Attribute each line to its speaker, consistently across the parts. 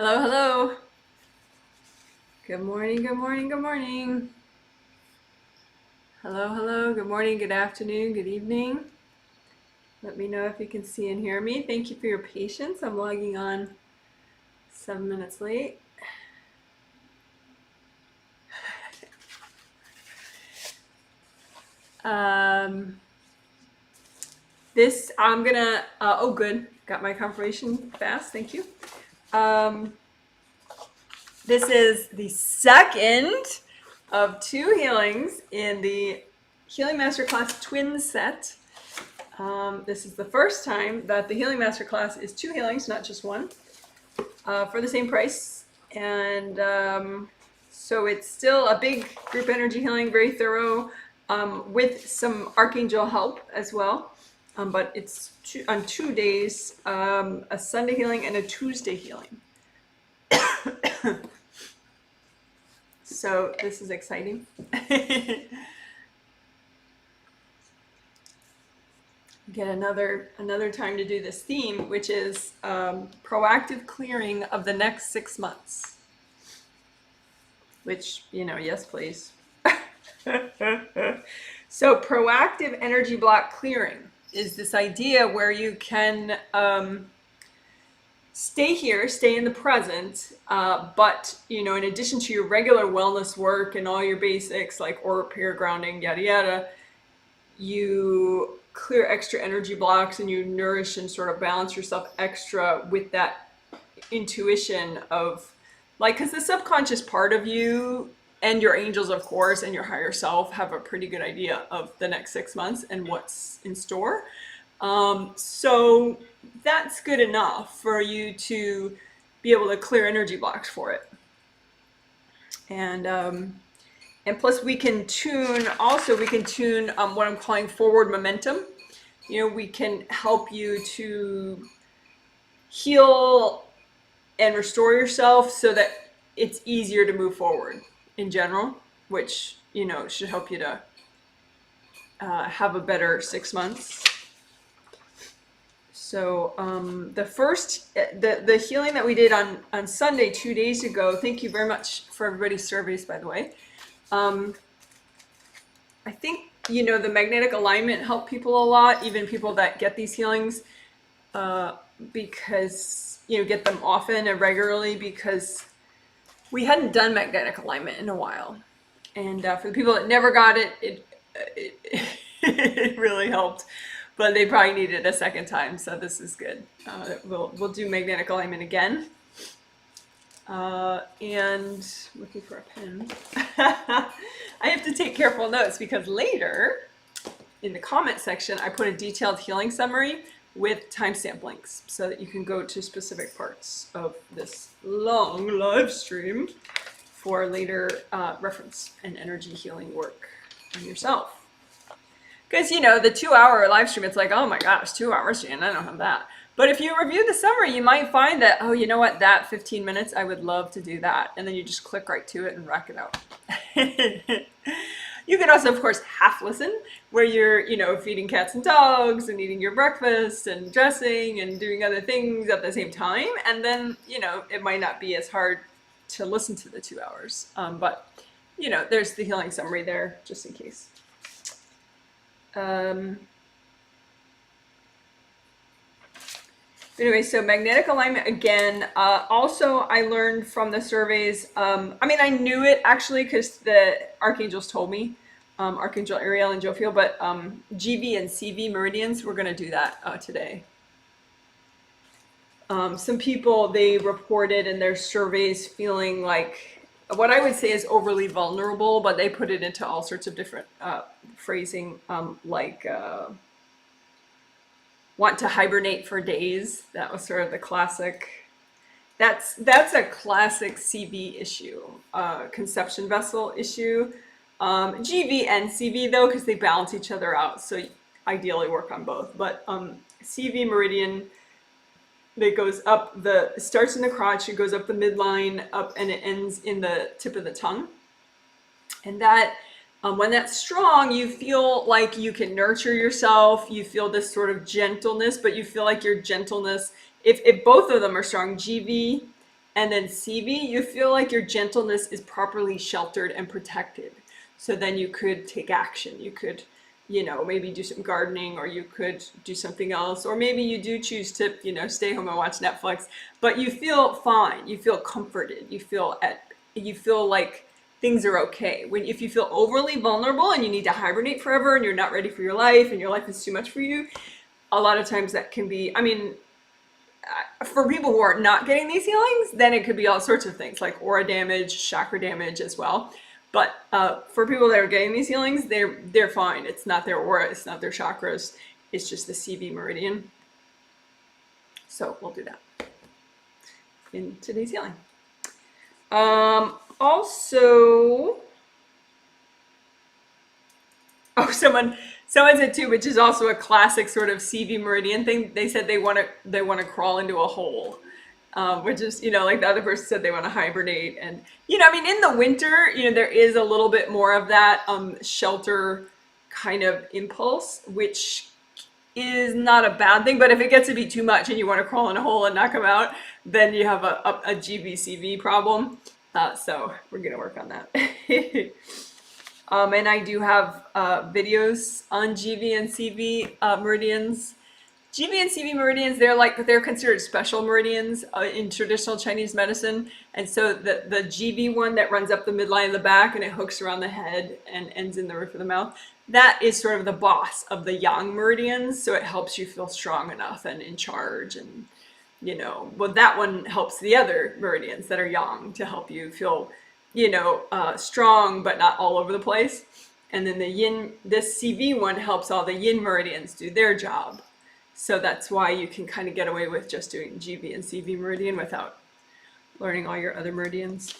Speaker 1: Hello, hello. Good morning, good morning, good morning. Hello, hello. Good morning, good afternoon, good evening. Let me know if you can see and hear me. Thank you for your patience. I'm logging on 7 minutes late. Um, I'm gonna, oh, good. Got my confirmation fast. Thank you. Um, this is the second of two healings in the Healing Masterclass Twin Set. This is the first time that the Healing Masterclass is two healings, not just one, for the same price. And so it's still a big group energy healing, very thorough, with some Archangel help as well. But it's on 2 days, a Sunday healing and a Tuesday healing. So this is exciting. Get another time to do this theme, which is proactive clearing of the next 6 months. Which, yes, please. So proactive energy block clearing is this idea where you can stay here, stay in the present, but, in addition to your regular wellness work and all your basics like aura repair, grounding, yada yada, you clear extra energy blocks and you nourish and sort of balance yourself extra with that intuition of, like, because the subconscious part of you and your angels, of course, and your higher self have a pretty good idea of the next 6 months and what's in store. So that's good enough for you to be able to clear energy blocks for it. And plus we can tune what I'm calling forward momentum. We can help you to heal and restore yourself so that it's easier to move forward in general, which, should help you to have a better 6 months. So the healing that we did on Sunday 2 days ago, thank you very much for everybody's surveys, by the way. I think, the magnetic alignment helped people a lot, even people that get these healings, because, get them often and regularly, because we hadn't done magnetic alignment in a while. And for the people that never got it, it really helped. But they probably need it a second time, so this is good. We'll do magnetic alignment again. And looking for a pen. I have to take careful notes because later in the comment section I put a detailed healing summary with timestamp links so that you can go to specific parts of this long live stream for later reference and energy healing work on yourself. Because, the 2-hour live stream, it's like, oh my gosh, 2 hours, Jan, I don't have that. But if you review the summary, you might find that, oh, you know what, that 15 minutes, I would love to do that. And then you just click right to it and rack it out. You can also, of course, half listen, where you're, feeding cats and dogs and eating your breakfast and dressing and doing other things at the same time. And then, it might not be as hard to listen to the 2 hours. But, there's the healing summary there, just in case. Anyway, so magnetic alignment again. Also, I learned from the surveys. I knew it actually because the archangels told me, Archangel Ariel and Jophiel. But GV and CV meridians, we're going to do that today. Some people, they reported in their surveys feeling like what I would say is overly vulnerable, but they put it into all sorts of different phrasing, like want to hibernate for days. That was sort of the classic. That's a classic CV issue, conception vessel issue. GV and CV though, because they balance each other out, so ideally work on both. But CV meridian, that goes up it starts in the crotch, it goes up the midline, up, and it ends in the tip of the tongue. And that, when that's strong, you feel like you can nurture yourself. You feel this sort of gentleness, but you feel like your gentleness, if both of them are strong, GV And then CV, you feel like your gentleness is properly sheltered and protected. So then you could take action. You could, maybe do some gardening, or you could do something else, or maybe you do choose to, stay home and watch Netflix, but you feel fine. You feel comforted. You feel like things are okay. If you feel overly vulnerable and you need to hibernate forever and you're not ready for your life and your life is too much for you, a lot of times that can be, for people who are not getting these healings, then it could be all sorts of things like aura damage, chakra damage as well. But for people that are getting these healings, they're fine. It's not their aura, it's not their chakras, it's just the CV meridian. So we'll do that in today's healing. Also, someone said too, which is also a classic sort of CV meridian thing. They said they want to crawl into a hole, which is, like the other person said, they want to hibernate. And in the winter, there is a little bit more of that shelter kind of impulse, which is not a bad thing. But if it gets to be too much and you want to crawl in a hole and not come out, then you have a GVCV problem. So we're gonna work on that. And I do have videos on GV and CV meridians. GV and CV meridians, they're considered special meridians in traditional Chinese medicine. And so the GV one that runs up the midline of the back and it hooks around the head and ends in the roof of the mouth, that is sort of the boss of the yang meridians. So it helps you feel strong enough and in charge, and that one helps the other meridians that are yang to help you feel strong but not all over the place. And then this CV one helps all the yin meridians do their job. So that's why you can kind of get away with just doing GV and CV meridian without learning all your other meridians.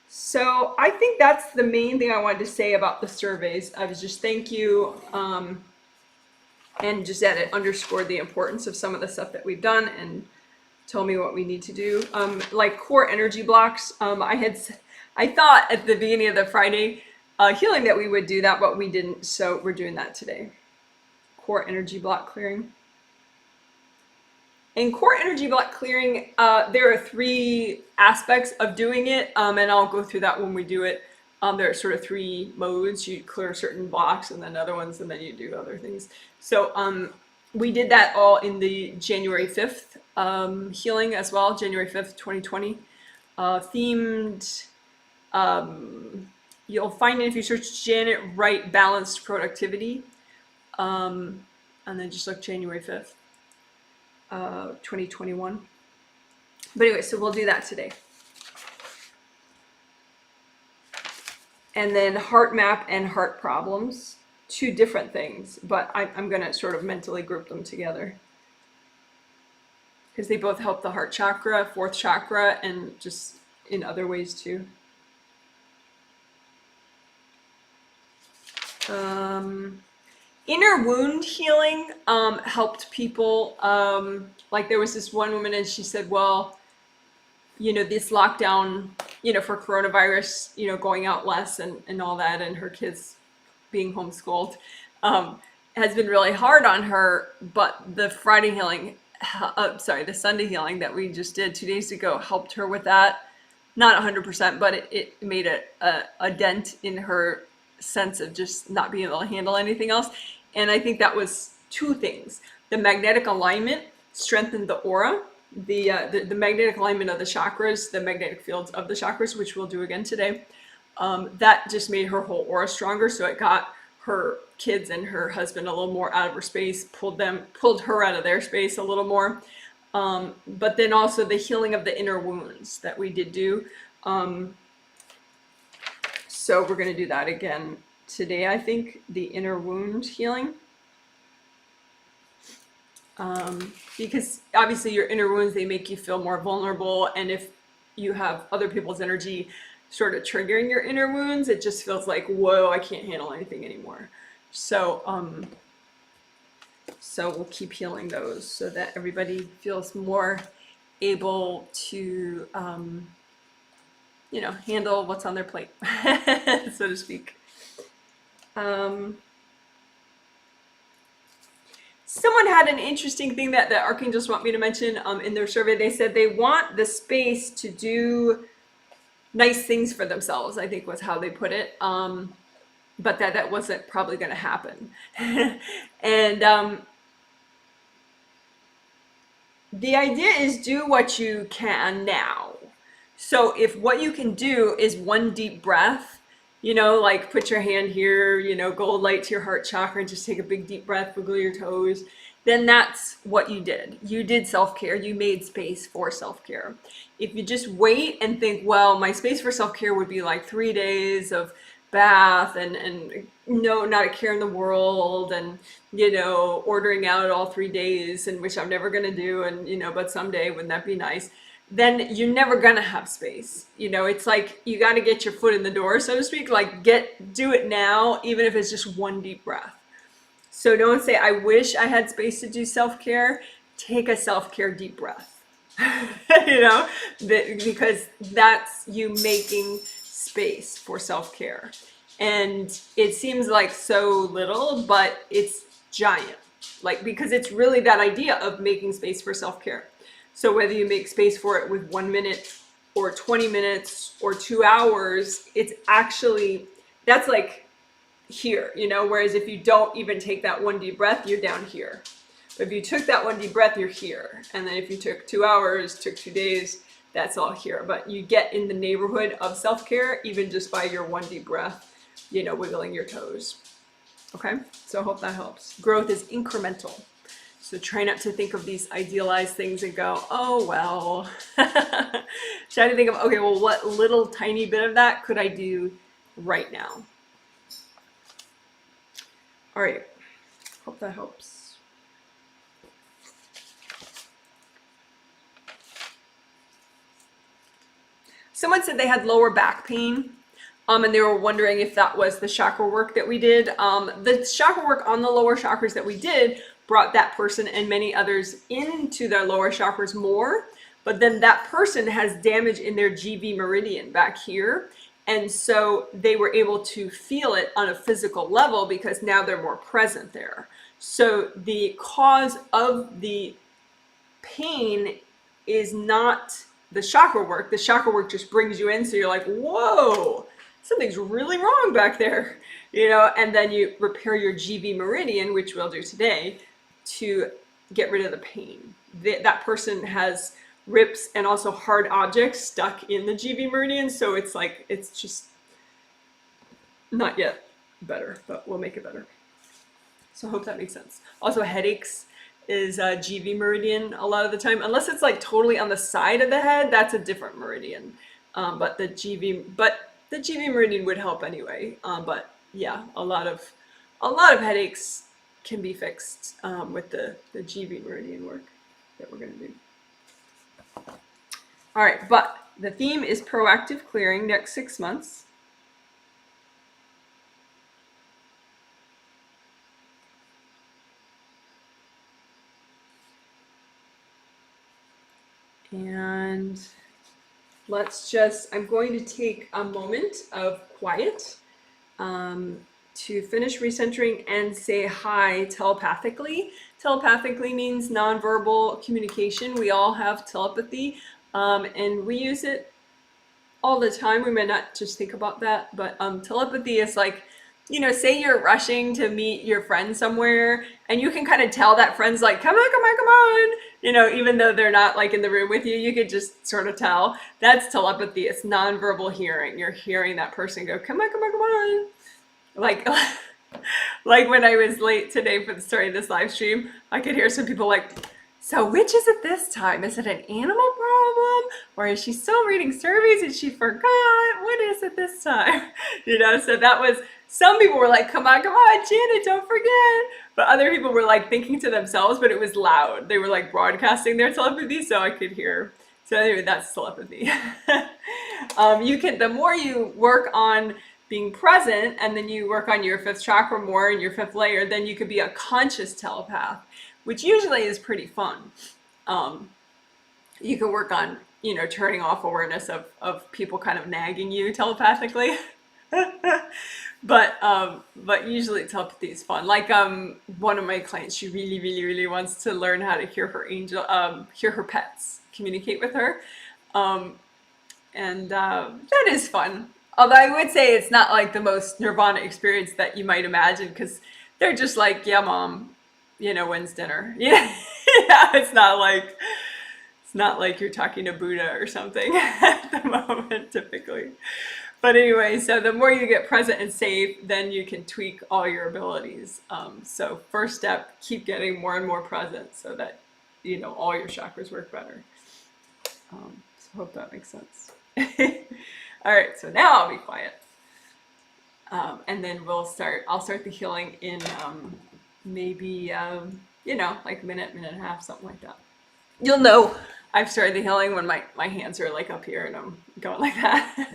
Speaker 1: So I think that's the main thing I wanted to say about the surveys. I was just thank you, and just that it underscored the importance of some of the stuff that we've done and told me what we need to do. Like core energy blocks, I thought at the beginning of the Friday healing that we would do that, but we didn't, so we're doing that today. Core energy block clearing. In core energy block clearing, there are 3 aspects of doing it, and I'll go through that when we do it. There are sort of 3 modes. You clear certain blocks and then other ones, and then you do other things. So we did that all in the January 5th healing as well, January 5th, 2020. Themed, you'll find it if you search Janet Wright Balanced Productivity, and then just look January 5th. 2021. But anyway, so we'll do that today. And then heart map and heart problems, 2 different things, but I'm going to sort of mentally group them together because they both help the heart chakra, 4th chakra, and just in other ways too. Inner wound healing helped people. Like there was this one woman and she said, well, this lockdown, for coronavirus, going out less and all that, and her kids being homeschooled, has been really hard on her. But the Friday healing, the Sunday healing that we just did 2 days ago helped her with that. Not 100%, but it made a dent in her sense of just not being able to handle anything else. And I think that was 2 things. The magnetic alignment strengthened the aura, the magnetic alignment of the chakras, the magnetic fields of the chakras, which we'll do again today. That just made her whole aura stronger. So it got her kids and her husband a little more out of her space, pulled her out of their space a little more. But then also the healing of the inner wounds that we did do. So we're going to do that again today, I think, the inner wound healing. Because obviously your inner wounds, they make you feel more vulnerable. And if you have other people's energy sort of triggering your inner wounds, it just feels like, whoa, I can't handle anything anymore. So, so we'll keep healing those so that everybody feels more able to, handle what's on their plate, so to speak. someone had an interesting thing that the archangels want me to mention in their survey. They said they want the space to do nice things for themselves, I think was how they put it. But that wasn't probably going to happen. And the idea is do what you can now. So if what you can do is one deep breath, like put your hand here, go light to your heart chakra and just take a big deep breath, wiggle your toes, then that's what you did. You did self-care. You made space for self-care. If you just wait and think, well, my space for self-care would be like 3 days of bath and no, not a care in the world, and ordering out all 3 days, and which I'm never going to do, and but someday, wouldn't that be nice? Then you're never gonna have space. It's like you got to get your foot in the door, so to speak. Like do it now, even if it's just one deep breath. So don't say, I wish I had space to do self-care. Take a self-care deep breath. Because that's you making space for self-care. And it seems like so little, but it's giant. Because it's really that idea of making space for self-care. So whether you make space for it with 1 minute or 20 minutes or 2 hours, it's actually, that's like here, whereas if you don't even take that one deep breath, you're down here. But if you took that one deep breath, you're here. And then if you took 2 hours, took 2 days, that's all here. But you get in the neighborhood of self-care, even just by your one deep breath, wiggling your toes. Okay, so I hope that helps. Growth is incremental. So try not to think of these idealized things and go, oh, well. Try to think of, okay, well, what little tiny bit of that could I do right now? All right, hope that helps. Someone said they had lower back pain. And they were wondering if that was the chakra work that we did. The chakra work on the lower chakras that we did brought that person and many others into their lower chakras more. But then that person has damage in their GV meridian back here. And so they were able to feel it on a physical level because now they're more present there. So the cause of the pain is not the chakra work. The chakra work just brings you in. So you're like, whoa, something's really wrong back there, and then you repair your GV meridian, which we'll do today, to get rid of the pain. That person has rips and also hard objects stuck in the GV meridian, so it's like, it's just not yet better, but we'll make it better. So I hope that makes sense. Also, headaches is GV meridian a lot of the time, unless it's like totally on the side of the head, that's a different meridian. But the GV meridian would help anyway. But yeah, a lot of headaches can be fixed with the GV meridian work that we're going to do. All right, but the theme is proactive clearing next 6 months. And I'm going to take a moment of quiet to finish recentering and say hi telepathically. Telepathically means nonverbal communication. We all have telepathy, and we use it all the time. We may not just think about that, but telepathy is like, say you're rushing to meet your friend somewhere, and you can kind of tell that friend's like, come on, come on, come on. Even though they're not like in the room with you, you could just sort of tell. That's telepathy. It's nonverbal hearing. You're hearing that person go, come on, come on, come on. Like when I was late today for the start of this live stream, I could hear some people like, so which is it this time? Is it an animal problem? Or is she still reading surveys and she forgot? What is it this time? So that was, some people were like, come on, Janet, don't forget. But other people were like thinking to themselves, but it was loud. They were like broadcasting their telepathy, so I could hear. So anyway, that's telepathy. The more you work on being present, and then you work on your 5th chakra more and your 5th layer, then you could be a conscious telepath, which usually is pretty fun. You can work on, turning off awareness of people kind of nagging you telepathically. But usually telepathy is fun. Like one of my clients, she really, really, really wants to learn how to hear her hear her pets communicate with her, um, and that is fun. Although I would say it's not like the most nirvana experience that you might imagine, because they're just like, yeah, mom, when's dinner? Yeah, yeah. It's not like you're talking to Buddha or something at the moment, typically. But anyway, so the more you get present and safe, then you can tweak all your abilities. So first step, keep getting more and more present so that all your chakras work better. So I hope that makes sense. All right, so now I'll be quiet, and then I'll start the healing in maybe like a minute, minute and a half, something like that. You'll know I've started the healing when my hands are like up here and I'm going like that.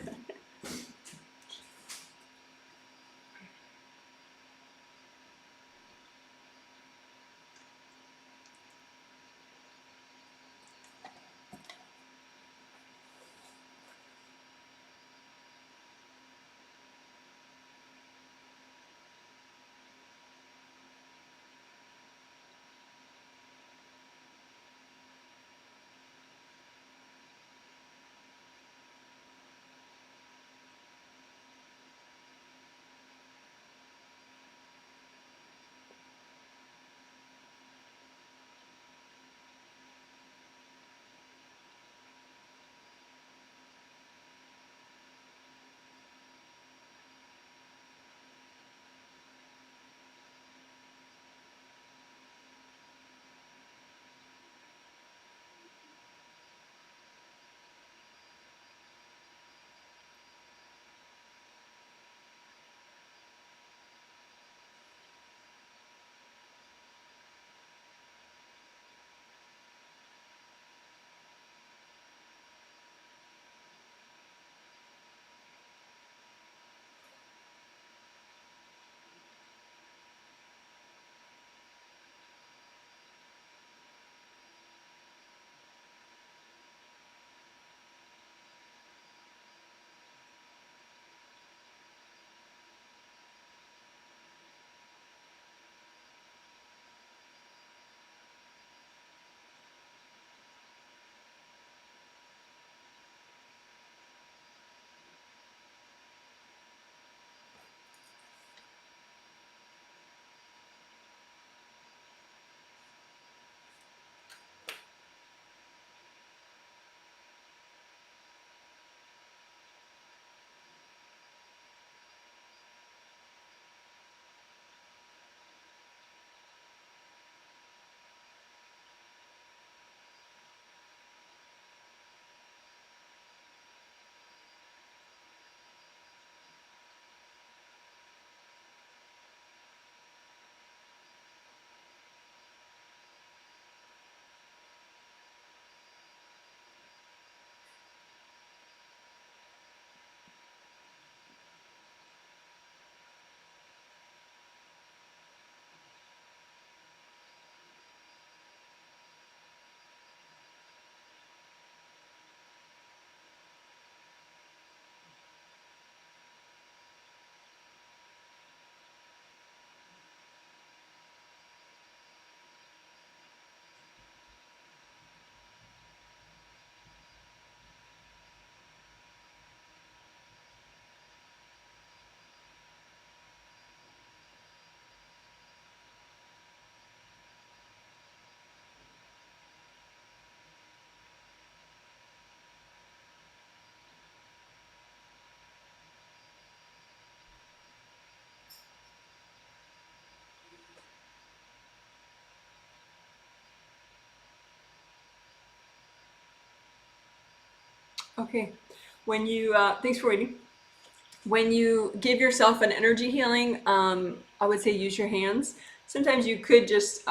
Speaker 1: Okay. Thanks for waiting. When you give yourself an energy healing, I would say use your hands. Sometimes you could just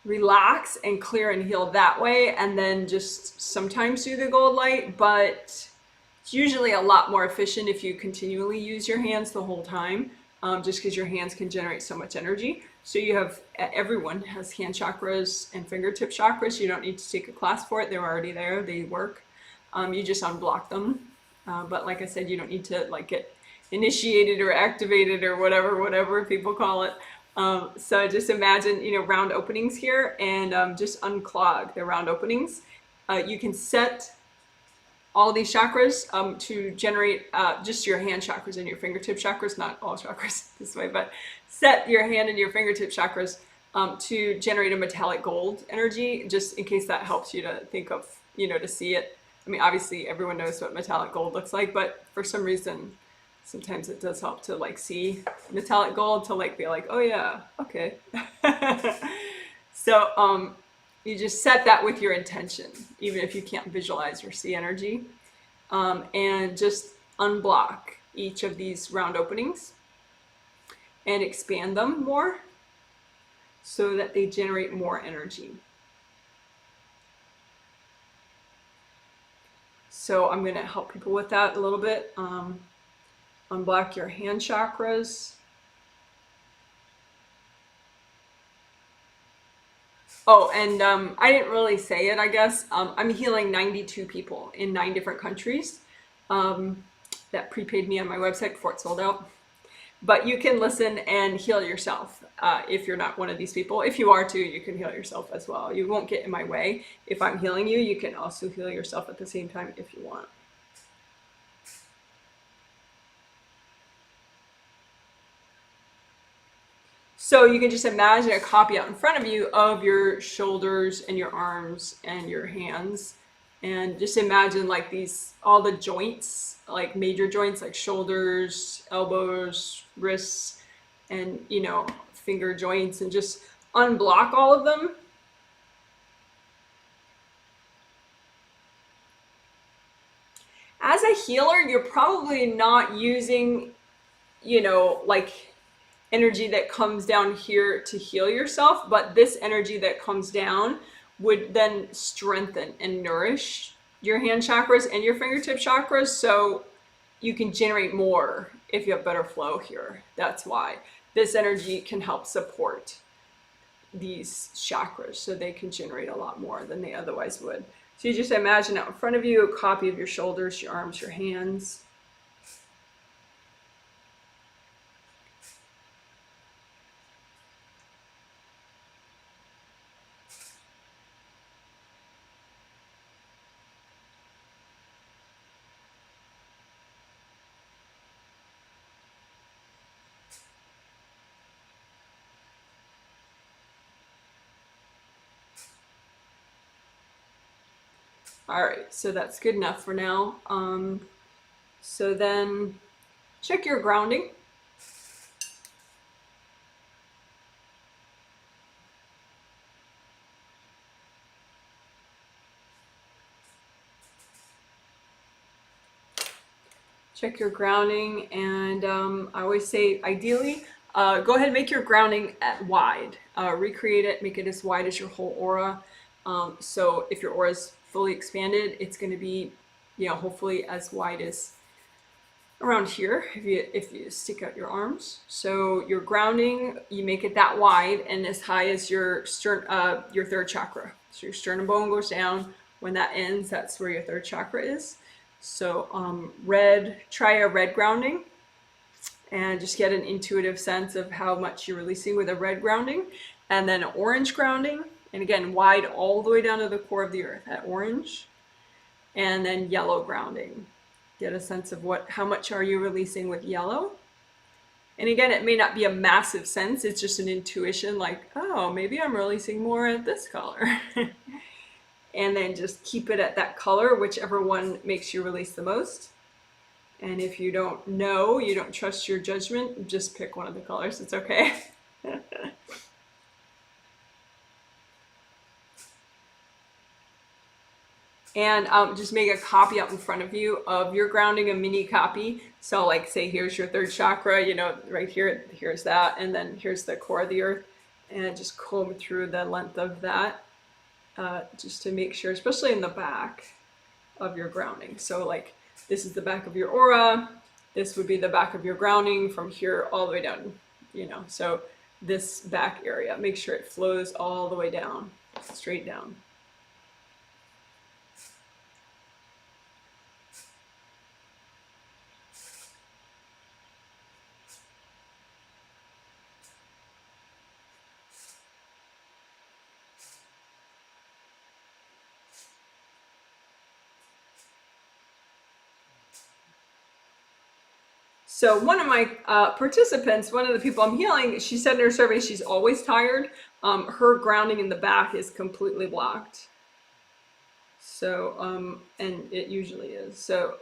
Speaker 1: relax and clear and heal that way, and then just sometimes do the gold light, but it's usually a lot more efficient if you continually use your hands the whole time, just because your hands can generate so much energy. So everyone has hand chakras and fingertip chakras. You don't need to take a class for it. They're already there. They work. You just unblock them. But like I said, you don't need to like get initiated or activated or whatever people call it. So just imagine, round openings here, and just unclog the round openings. You can set all these chakras to generate just your hand chakras and your fingertip chakras, not all chakras this way, but set your hand and your fingertip chakras to generate a metallic gold energy, just in case that helps you to think of, to see it. I mean, obviously everyone knows what metallic gold looks like, but for some reason, sometimes it does help to like see metallic gold to like be like, oh yeah, okay. So you just set that with your intention, even if you can't visualize or see energy, and just unblock each of these round openings and expand them more so that they generate more energy. So I'm going to help people with that a little bit. Unblock your hand chakras. Oh, and I didn't really say it, I guess. I'm healing 92 people in 9 different countries that prepaid me on my website before it sold out. But you can listen and heal yourself if you're not one of these people. If you are too, you can heal yourself as well. You won't get in my way. If I'm healing you, you can also heal yourself at the same time if you want. So you can just imagine a copy out in front of you of your shoulders and your arms and your hands. And just imagine like all the joints, like major joints, like shoulders, elbows, wrists, and, finger joints, and just unblock all of them. As a healer, you're probably not using, like energy that comes down here to heal yourself, but this energy that comes down would then strengthen and nourish your hand chakras and your fingertip chakras, so you can generate more if you have better flow here. That's why this energy can help support these chakras so they can generate a lot more than they otherwise would. So you just imagine out in front of you a copy of your shoulders, your arms, your hands. All right, so that's good enough for now. So then check your grounding. Check your grounding, and I always say ideally, go ahead and make your grounding at wide. Recreate it, make it as wide as your whole aura. So if your aura is fully expanded, it's going to be, hopefully as wide as around here if you stick out your arms. So your grounding, you make it that wide and as high as your third chakra. So your sternum bone goes down. When that ends, that's where your third chakra is. So try a red grounding and just get an intuitive sense of how much you're releasing with a red grounding, and then orange grounding. And again, wide all the way down to the core of the earth at orange, and then yellow grounding. Get a sense of how much are you releasing with yellow. And again, it may not be a massive sense. It's just an intuition like, oh, maybe I'm releasing more at this color. And then just keep it at that color, whichever one makes you release the most. And if you don't know, you don't trust your judgment, just pick one of the colors. It's okay. And just make a copy out in front of you of your grounding, a mini copy. So like say, here's your third chakra, right here, here's that. And then here's the core of the earth. And just comb through the length of that just to make sure, especially in the back of your grounding. So like this is the back of your aura. This would be the back of your grounding from here all the way down, So this back area, make sure it flows all the way down, straight down. So one of my participants, one of the people I'm healing, she said in her survey she's always tired. Her grounding in the back is completely blocked. So, and it usually is. So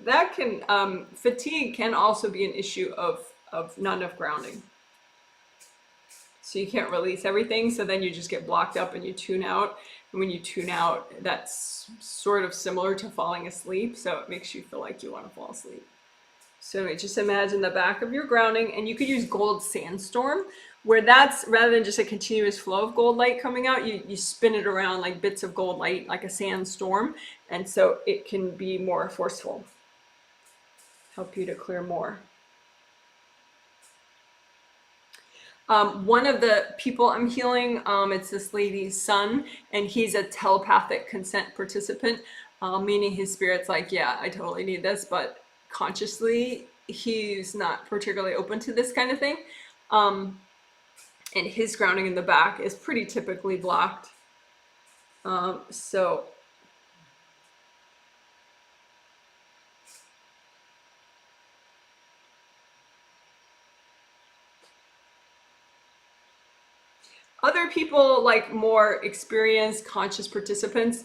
Speaker 1: that can, fatigue can also be an issue of not enough grounding. So you can't release everything. So then you just get blocked up and you tune out. And when you tune out, that's sort of similar to falling asleep. So it makes you feel like you want to fall asleep. So just imagine the back of your grounding, and you could use gold sandstorm, where that's, rather than just a continuous flow of gold light coming out, you spin it around like bits of gold light, like a sandstorm. And so it can be more forceful, help you to clear more. One of the people I'm healing, it's this lady's son, and he's a telepathic consent participant, meaning his spirit's like, yeah, I totally need this, but consciously he's not particularly open to this kind of thing. And his grounding in the back is pretty typically blocked. So other people, like more experienced conscious participants,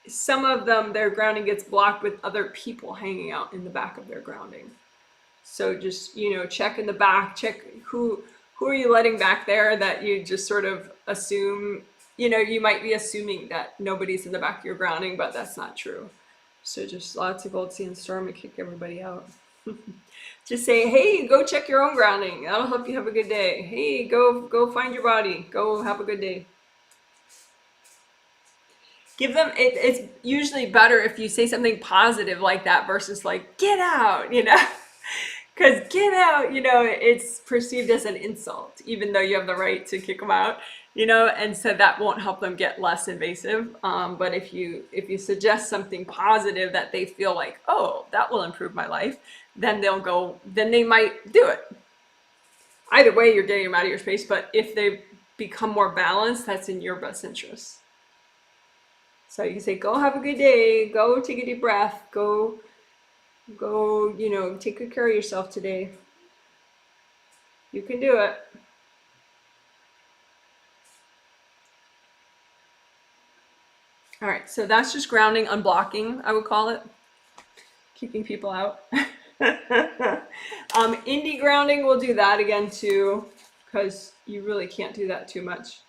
Speaker 1: some of them, their grounding gets blocked with other people hanging out in the back of their grounding. So just, check in the back, check who are you letting back there that you just sort of assume, you might be assuming that nobody's in the back of your grounding, but that's not true. So just lots of gold sandstorm and kick everybody out. Just say, hey, go check your own grounding. That'll help you have a good day. Hey, go find your body. Go have a good day. Give them, it's usually better if you say something positive like that versus like, get out, because get out, it's perceived as an insult, even though you have the right to kick them out, and so that won't help them get less invasive. But if you suggest something positive that they feel like, oh, that will improve my life, then they might do it. Either way, you're getting them out of your space, but if they become more balanced, that's in your best interest. So you can say, go have a good day, go take a deep breath, go, take good care of yourself today. You can do it. All right, so that's just grounding, unblocking, I would call it. Keeping people out. Indie grounding, we'll do that again too, because you really can't do that too much.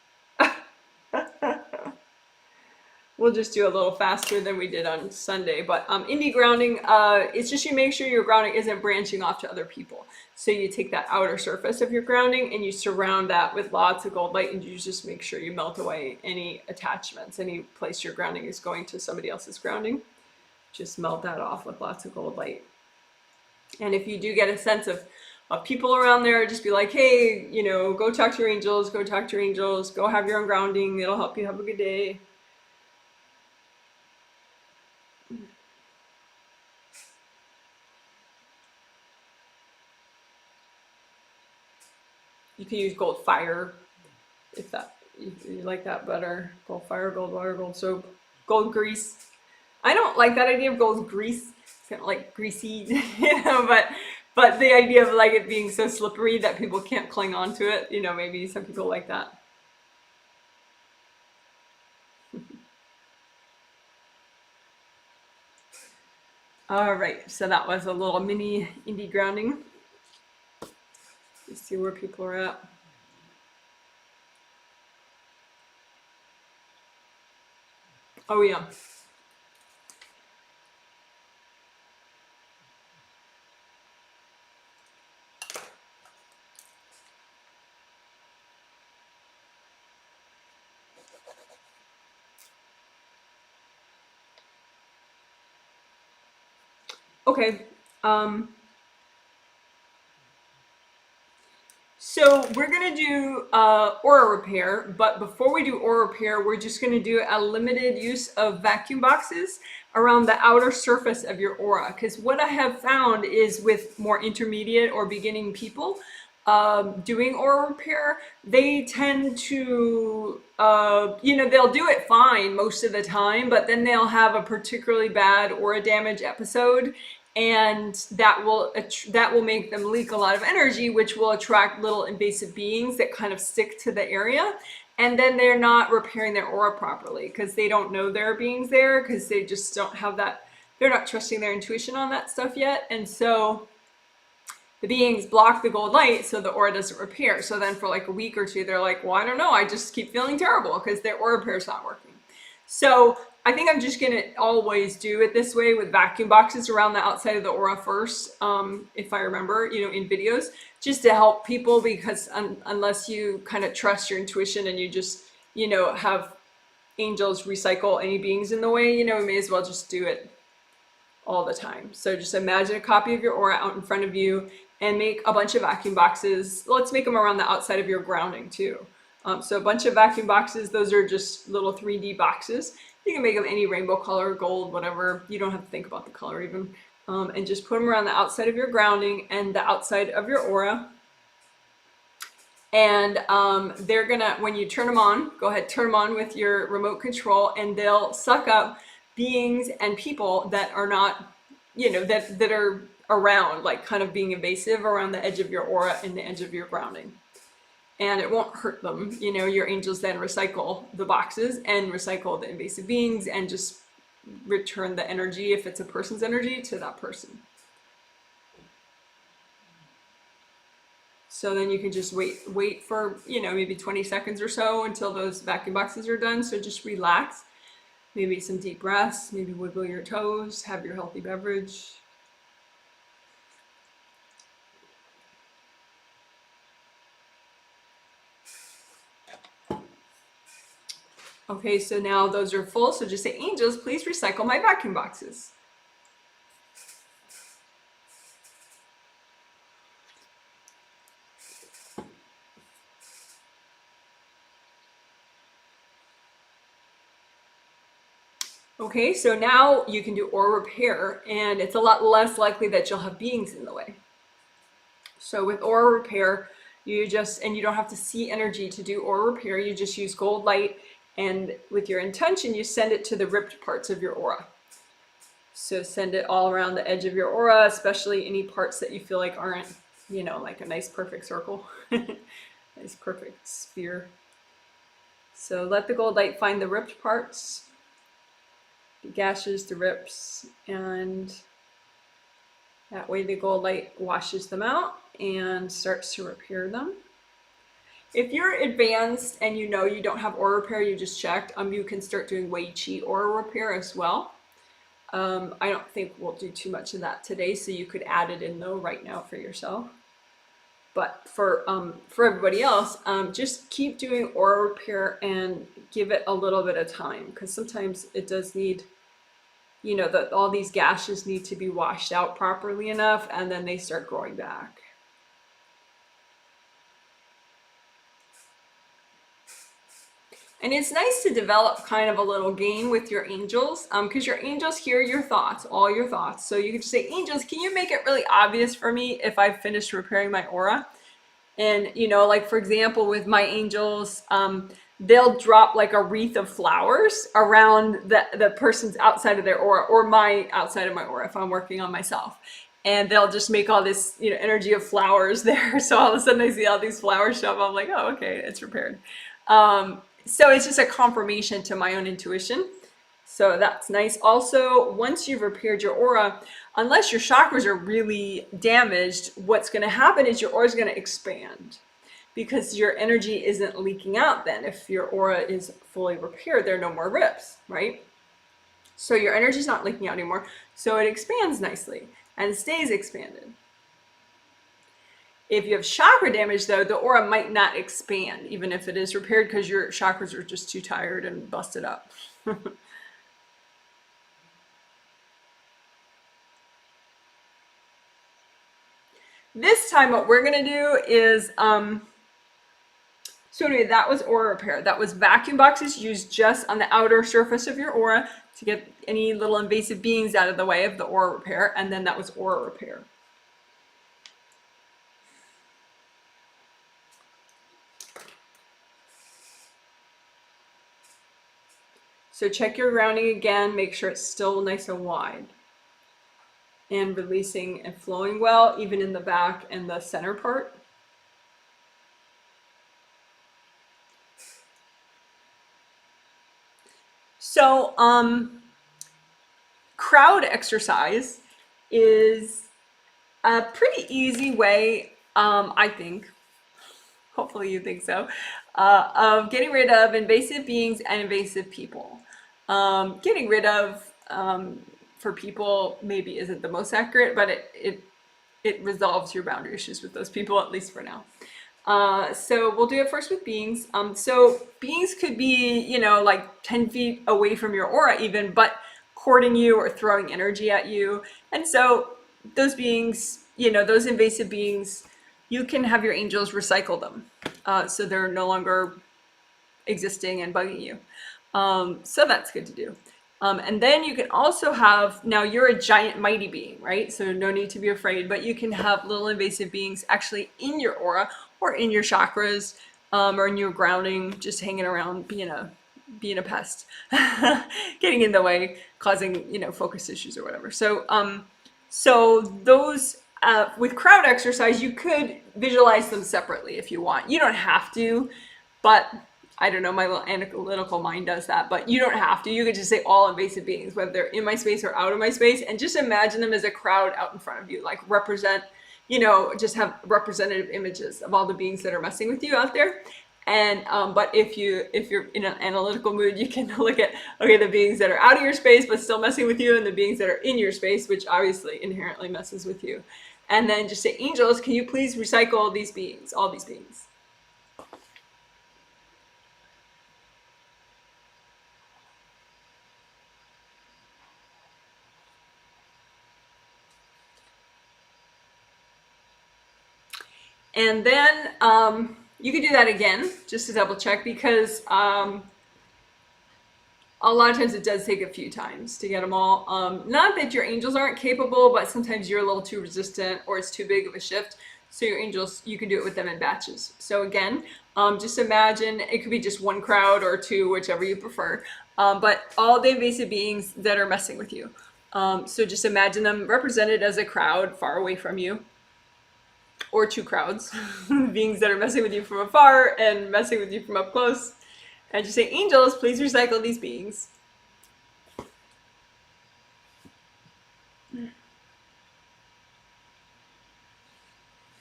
Speaker 1: We'll just do a little faster than we did on Sunday. But indie grounding, it's just you make sure your grounding isn't branching off to other people. So you take that outer surface of your grounding and you surround that with lots of gold light, and you just make sure you melt away any attachments, any place your grounding is going to somebody else's grounding. Just melt that off with lots of gold light. And if you do get a sense of people around there, just be like, hey, go talk to your angels, go have your own grounding. It'll help you have a good day. You can use gold fire if you like that better. Gold fire, gold water, gold soap, gold grease. I don't like that idea of gold grease. It's kind of like greasy, but the idea of like it being so slippery that people can't cling on to it, maybe some people like that. All right, so that was a little mini indie grounding. Let's see where people are at. Oh yeah. Okay. So we're going to do aura repair, but before we do aura repair, we're just going to do a limited use of vacuum boxes around the outer surface of your aura. Because what I have found is with more intermediate or beginning people doing aura repair, they tend to, they'll do it fine most of the time, but then they'll have a particularly bad aura damage episode. and that will make them leak a lot of energy, which will attract little invasive beings that kind of stick to the area. And then they're not repairing their aura properly because they don't know there are beings there, because they just don't have that, they're not trusting their intuition on that stuff yet. And so the beings block the gold light so the aura doesn't repair. So then for like a week or two, they're like, well, I don't know, I just keep feeling terrible because their aura repair is not working. So I think I'm just gonna always do it this way with vacuum boxes around the outside of the aura first, if I remember, in videos, just to help people, because unless you kind of trust your intuition and you just, have angels recycle any beings in the way, we may as well just do it all the time. So just imagine a copy of your aura out in front of you and make a bunch of vacuum boxes. Let's make them around the outside of your grounding too. So a bunch of vacuum boxes, those are just little 3D boxes. You can make them any rainbow color, gold, whatever. You don't have to think about the color even. And just put them around the outside of your grounding and the outside of your aura. And they're gonna, when you turn them on, go ahead, turn them on with your remote control, and they'll suck up beings and people that are not, that are around, like kind of being invasive around the edge of your aura and the edge of your grounding. And it won't hurt them. Your angels then recycle the boxes and recycle the invasive beings and just return the energy, if it's a person's energy, to that person. So then you can just wait for, maybe 20 seconds or so until those vacuum boxes are done. So just relax, maybe some deep breaths, maybe wiggle your toes, have your healthy beverage. Okay, so now those are full, so just say, angels, please recycle my vacuum boxes. Okay, so now you can do aura repair, and it's a lot less likely that you'll have beings in the way. So with aura repair, you don't have to see energy to do aura repair, you just use gold light, and with your intention, you send it to the ripped parts of your aura. So send it all around the edge of your aura, especially any parts that you feel like aren't, like a nice perfect circle, nice perfect sphere. So let the gold light find the ripped parts, the gashes, the rips, and that way the gold light washes them out and starts to repair them. If you're advanced and you don't have aura repair, you just checked, you can start doing Wei Qi aura repair as well. I don't think we'll do too much of that today, so you could add it in though right now for yourself. But for everybody else, just keep doing aura repair and give it a little bit of time, because sometimes it does need, all these gashes need to be washed out properly enough, and then they start growing back. And it's nice to develop kind of a little game with your angels, because your angels hear your thoughts, all your thoughts. So you can just say, angels, can you make it really obvious for me if I've finished repairing my aura? And, like for example, with my angels, they'll drop like a wreath of flowers around the person's outside of their aura, or my outside of my aura if I'm working on myself. And they'll just make all this, energy of flowers there. So all of a sudden I see all these flowers show up. I'm like, oh, okay, it's repaired. So it's just a confirmation to my own intuition. So that's nice. Also, once you've repaired your aura, unless your chakras are really damaged, what's going to happen is your aura is going to expand, because your energy isn't leaking out then. If your aura is fully repaired, there are no more rips, right? So your energy is not leaking out anymore. So it expands nicely and stays expanded. If you have chakra damage though, the aura might not expand, even if it is repaired, because your chakras are just too tired and busted up. This time what we're going to do is, so anyway, that was aura repair. That was vacuum boxes used just on the outer surface of your aura to get any little invasive beings out of the way of the aura repair, and then that was aura repair. So check your grounding again, make sure it's still nice and wide. and releasing and flowing well, even in the back and the center part. So, crowd exercise is a pretty easy way, I think, hopefully you think so, of getting rid of invasive beings and invasive people. Getting rid of, for people maybe isn't the most accurate, but it resolves your boundary issues with those people, at least for now. So we'll do it first with beings. So beings could be, you know, like 10 feet away from your aura even, but courting you or throwing energy at you. And so those beings, you know, those invasive beings, you can have your angels recycle them. So they're no longer existing and bugging you. So that's good to do. And then you can also have, now you're a giant mighty being, right? So no need to be afraid, but you can have little invasive beings actually in your aura or in your chakras, or in your grounding, just hanging around, being a pest, getting in the way, causing, you know, focus issues or whatever. So, so those, with crowd exercise, you could visualize them separately if you want. You don't have to, but I don't know, my little analytical mind does that, but you don't have to. You could just say all invasive beings, whether they're in my space or out of my space, and just imagine them as a crowd out in front of you, like represent, you know, just have representative images of all the beings that are messing with you out there. And but if you're in an analytical mood, you can look at, okay, the beings that are out of your space but still messing with you, and the beings that are in your space, which obviously inherently messes with you. And then just say, angels, can you please recycle these beings, all these beings? And then you can do that again, just to double check, because a lot of times it does take a few times to get them all. Not that your angels aren't capable, but sometimes you're a little too resistant or it's too big of a shift. So your angels, you can do it with them in batches. So again, just imagine, it could be just one crowd or two, whichever you prefer, but all the invasive beings that are messing with you. So just imagine them represented as a crowd far away from you, or two crowds, beings that are messing with you from afar and messing with you from up close. And just say, angels, please recycle these beings.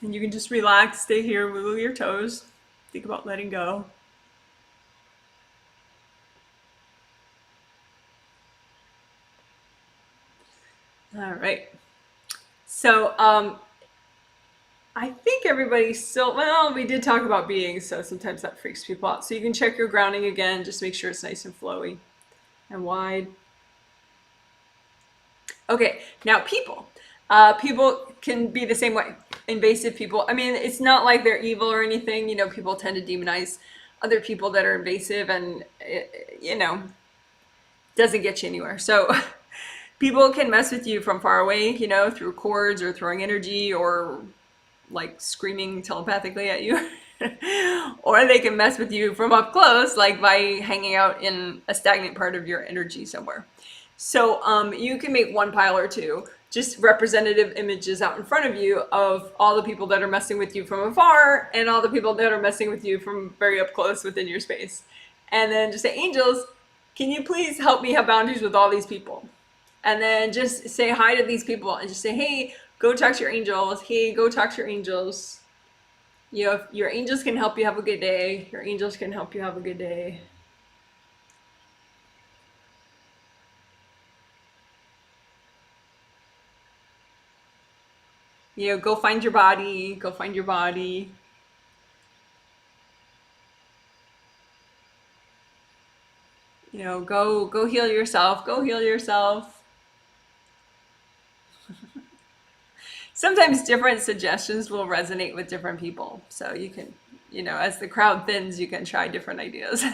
Speaker 1: And you can just relax, stay here, wiggle your toes, think about letting go. All right. So, I think everybody's still, well, we did talk about beings, so sometimes that freaks people out. So you can check your grounding again, just make sure it's nice and flowy and wide. Okay, now people. People can be the same way. Invasive people. I mean, it's not like they're evil or anything. You know, people tend to demonize other people that are invasive, and it, you know, doesn't get you anywhere. So people can mess with you from far away, you know, through cords or throwing energy or like screaming telepathically at you. Or they can mess with you from up close, like by hanging out in a stagnant part of your energy somewhere. So you can make one pile or two, just representative images out in front of you of all the people that are messing with you from afar and all the people that are messing with you from very up close within your space. And then just say, angels, can you please help me have boundaries with all these people? And then just say hi to these people and just say, hey, go talk to your angels. Hey, go talk to your angels. You know, your angels can help you have a good day. Your angels can help you have a good day. You know, go find your body. Go find your body. You know, go heal yourself. Go heal yourself. Sometimes different suggestions will resonate with different people. So you can, you know, as the crowd thins, you can try different ideas.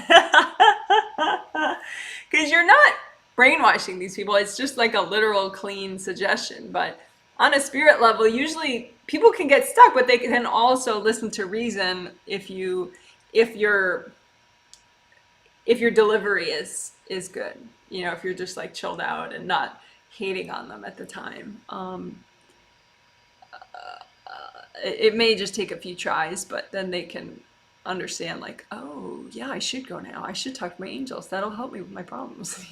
Speaker 1: Because you're not brainwashing these people. It's just like a literal clean suggestion. But on a spirit level, usually people can get stuck, but they can also listen to reason if your delivery is good. You know, if you're just like chilled out and not hating on them at the time. It may just take a few tries, but then they can understand, like, oh yeah, I should go now. I should talk to my angels. That'll help me with my problems.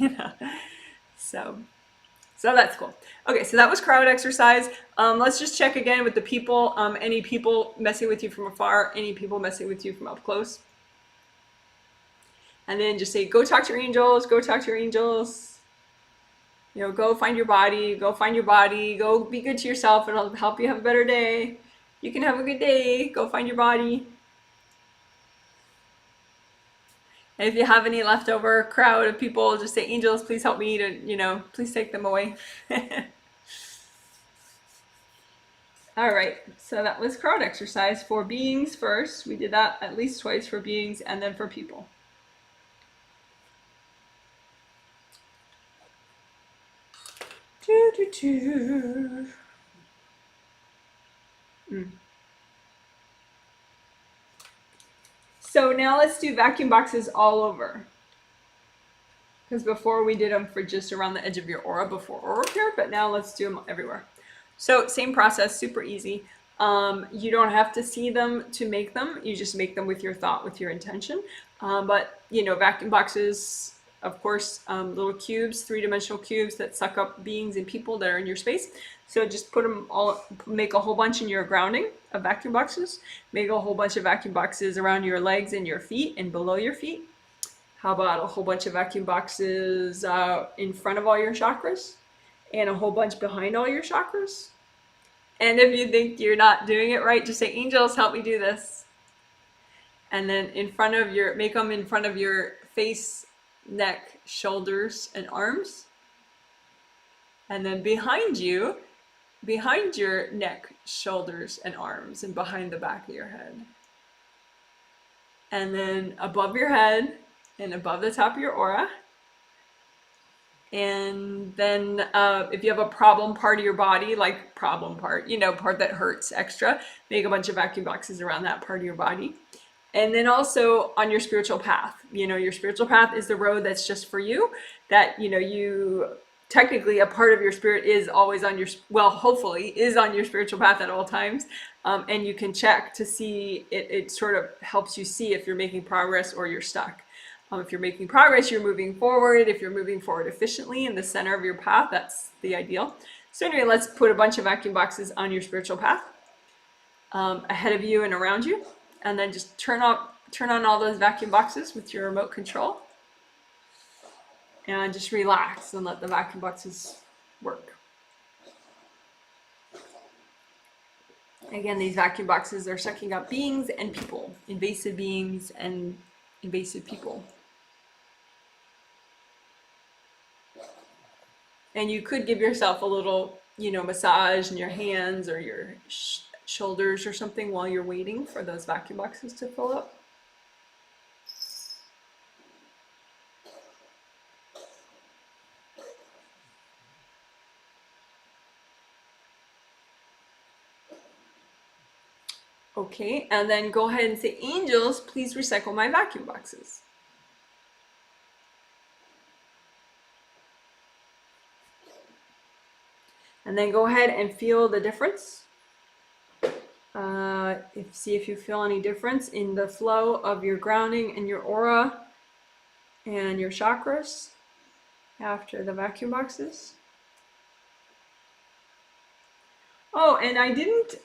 Speaker 1: So that's cool. Okay, so that was crowd exercise. Let's just check again with the people. Any people messing with you from afar? Any people messing with you from up close? And then just say, go talk to your angels. Go talk to your angels. Go find your body. Go find your body. Go be good to yourself. It'll help you have a better day. You can have a good day. Go find your body. And if you have any leftover crowd of people, just say, angels, please help me to, please take them away. All right, so that was crowd exercise for beings first. We did that at least twice for beings and then for people. So now let's do vacuum boxes all over. Because before we did them for just around the edge of your aura before aura repair, but now let's do them everywhere. So same process, super easy. You don't have to see them to make them. You just make them with your thought, with your intention. But vacuum boxes, of course, little cubes, three-dimensional cubes that suck up beings and people that are in your space. So just put them all, make a whole bunch in your grounding of vacuum boxes. Make a whole bunch of vacuum boxes around your legs and your feet and below your feet. How about a whole bunch of vacuum boxes in front of all your chakras and a whole bunch behind all your chakras? And if you think you're not doing it right, just say, angels, help me do this. And then make them in front of your face, neck, shoulders, and arms. And then behind your neck, shoulders, and arms, and behind the back of your head. And then above your head and above the top of your aura. And then if you have a problem part of your body, like problem part, part that hurts extra, make a bunch of vacuum boxes around that part of your body. And then also on your spiritual path, your spiritual path is the road that's just for you, that, you technically a part of your spirit is always on your, hopefully is on your spiritual path at all times. And you can check to see, it sort of helps you see if you're making progress or you're stuck. If you're making progress, you're moving forward. If you're moving forward efficiently in the center of your path, that's the ideal. So anyway, let's put a bunch of vacuum boxes on your spiritual path, ahead of you and around you. And then just turn on all those vacuum boxes with your remote control. And just relax and let the vacuum boxes work. Again, these vacuum boxes are sucking up beings and people, invasive beings and invasive people. And you could give yourself a little, massage in your hands or your shoulders or something while you're waiting for those vacuum boxes to fill up. Okay, and then go ahead and say, angels, please recycle my vacuum boxes. And then go ahead and feel the difference. See if you feel any difference in the flow of your grounding and your aura and your chakras after the vacuum boxes. Oh, and I didn't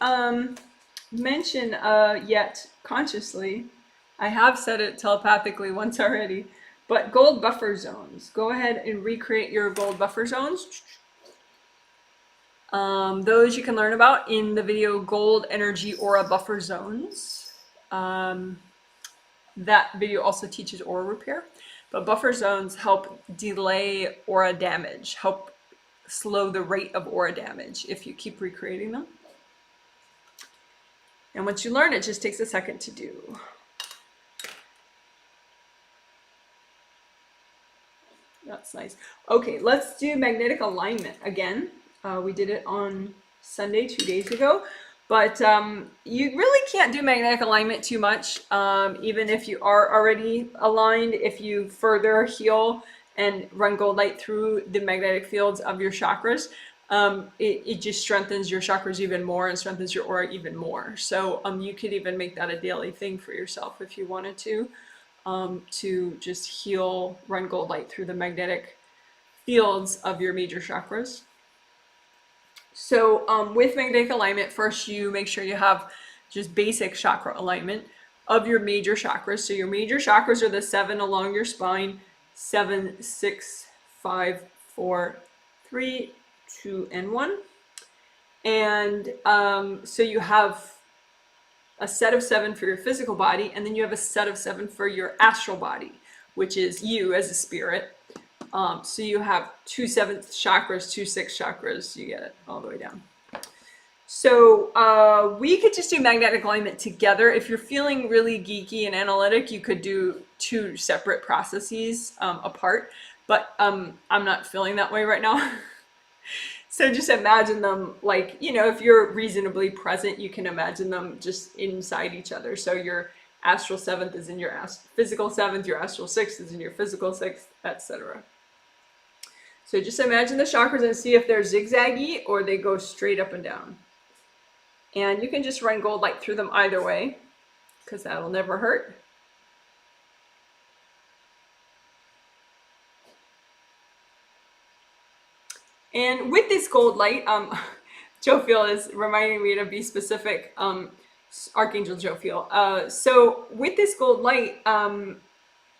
Speaker 1: mention yet consciously, I have said it telepathically once already, but gold buffer zones. Go ahead and recreate your gold buffer zones. Those you can learn about in the video Gold Energy Aura Buffer Zones. That video also teaches aura repair, but buffer zones help delay aura damage, help slow the rate of aura damage if you keep recreating them. And once you learn, it just takes a second to do. That's nice. Okay, let's do magnetic alignment again. We did it on Sunday 2 days ago, but you really can't do magnetic alignment too much, even if you are already aligned. If you further heal and run gold light through the magnetic fields of your chakras, it just strengthens your chakras even more and strengthens your aura even more. So you could even make that a daily thing for yourself if you wanted to just heal, run gold light through the magnetic fields of your major chakras. So with magnetic alignment, first you make sure you have just basic chakra alignment of your major chakras. So your major chakras are the 7 along your spine: 7, 6, 5, 4, 3, 2, and 1. And so you have a set of 7 for your physical body, and then you have a set of 7 for your astral body, which is you as a spirit. So you have 2 7th chakras, 2 6th chakras. You get it all the way down. So we could just do magnetic alignment together. If you're feeling really geeky and analytic, you could do 2 separate processes apart. But I'm not feeling that way right now. So just imagine them like, you know, if you're reasonably present, you can imagine them just inside each other. So your astral 7th is in your physical 7th, your astral 6th is in your physical 6th, etc. So just imagine the chakras and see if they're zigzaggy or they go straight up and down. And you can just run gold light through them either way, because that'll never hurt. And with this gold light, Jophiel is reminding me to be specific, Archangel Jophiel. So with this gold light,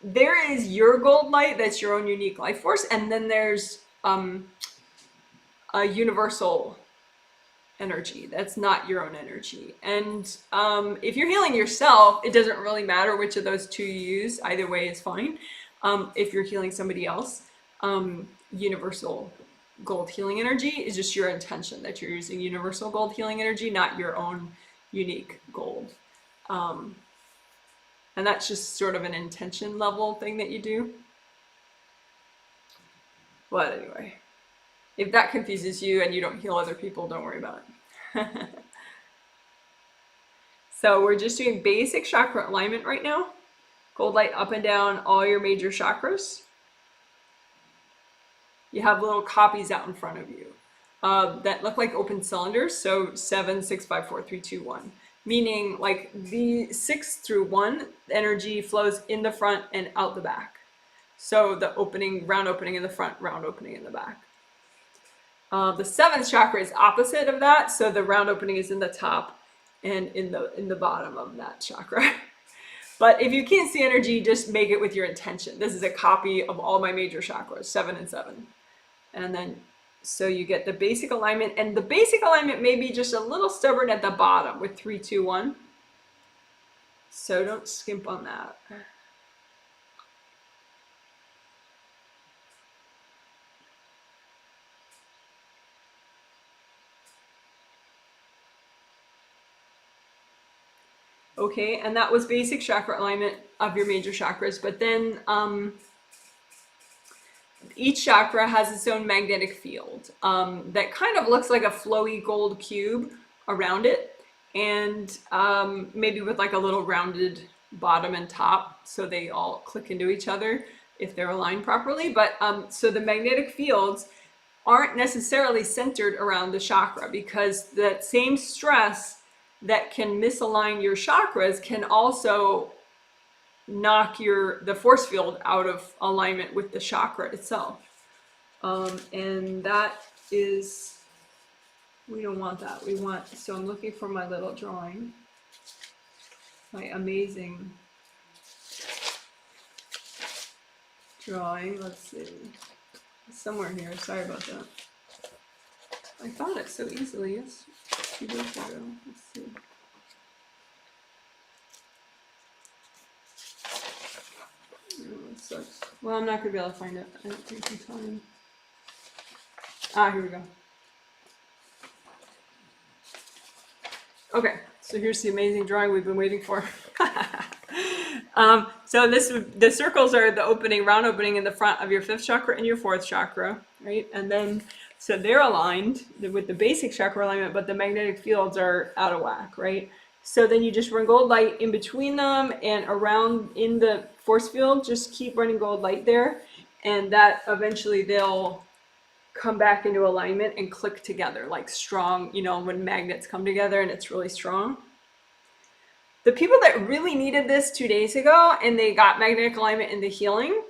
Speaker 1: there is your gold light, that's your own unique life force, and then there's a universal energy that's not your own energy. And if you're healing yourself, it doesn't really matter which of those 2 you use. Either way is fine. If you're healing somebody else, universal gold healing energy is just your intention that you're using universal gold healing energy, not your own unique gold. And that's just sort of an intention level thing that you do. But anyway, if that confuses you and you don't heal other people, don't worry about it. So we're just doing basic chakra alignment right now. Gold light up and down all your major chakras. You have little copies out in front of you that look like open cylinders. So 7, 6, 5, 4, 3, 2, 1. Meaning like the 6 through 1 energy flows in the front and out the back. So the opening, round opening in the front, round opening in the back. The 7th chakra is opposite of that. So the round opening is in the top and in the bottom of that chakra. But if you can't see energy, just make it with your intention. This is a copy of all my major chakras, 7 and 7. And then so you get the basic alignment, and the basic alignment may be just a little stubborn at the bottom with 3, 2, 1. So don't skimp on that. Okay, and that was basic chakra alignment of your major chakras. But then each chakra has its own magnetic field that kind of looks like a flowy gold cube around it, and maybe with like a little rounded bottom and top, so they all click into each other if they're aligned properly. But so the magnetic fields aren't necessarily centered around the chakra, because that same stress that can misalign your chakras can also knock the force field out of alignment with the chakra itself. And that is, we don't want that. We want, so I'm looking for my little drawing, my amazing drawing. Let's see, it's somewhere here. Sorry about that. I found it so easily. Yes, 2 days ago. Let's see. Oh, it sucks. Well, I'm not gonna be able to find it. I don't think some time. Ah, here we go. Okay, so here's the amazing drawing we've been waiting for. So the circles are the opening, round opening in the front of your 5th chakra and your 4th chakra, right? And then, so they're aligned with the basic chakra alignment, but the magnetic fields are out of whack, right? So then you just run gold light in between them and around in the force field, just keep running gold light there. and that eventually they'll come back into alignment and click together like strong, you know, when magnets come together and it's really strong. The people that really needed this 2 days ago and they got magnetic alignment in the healing,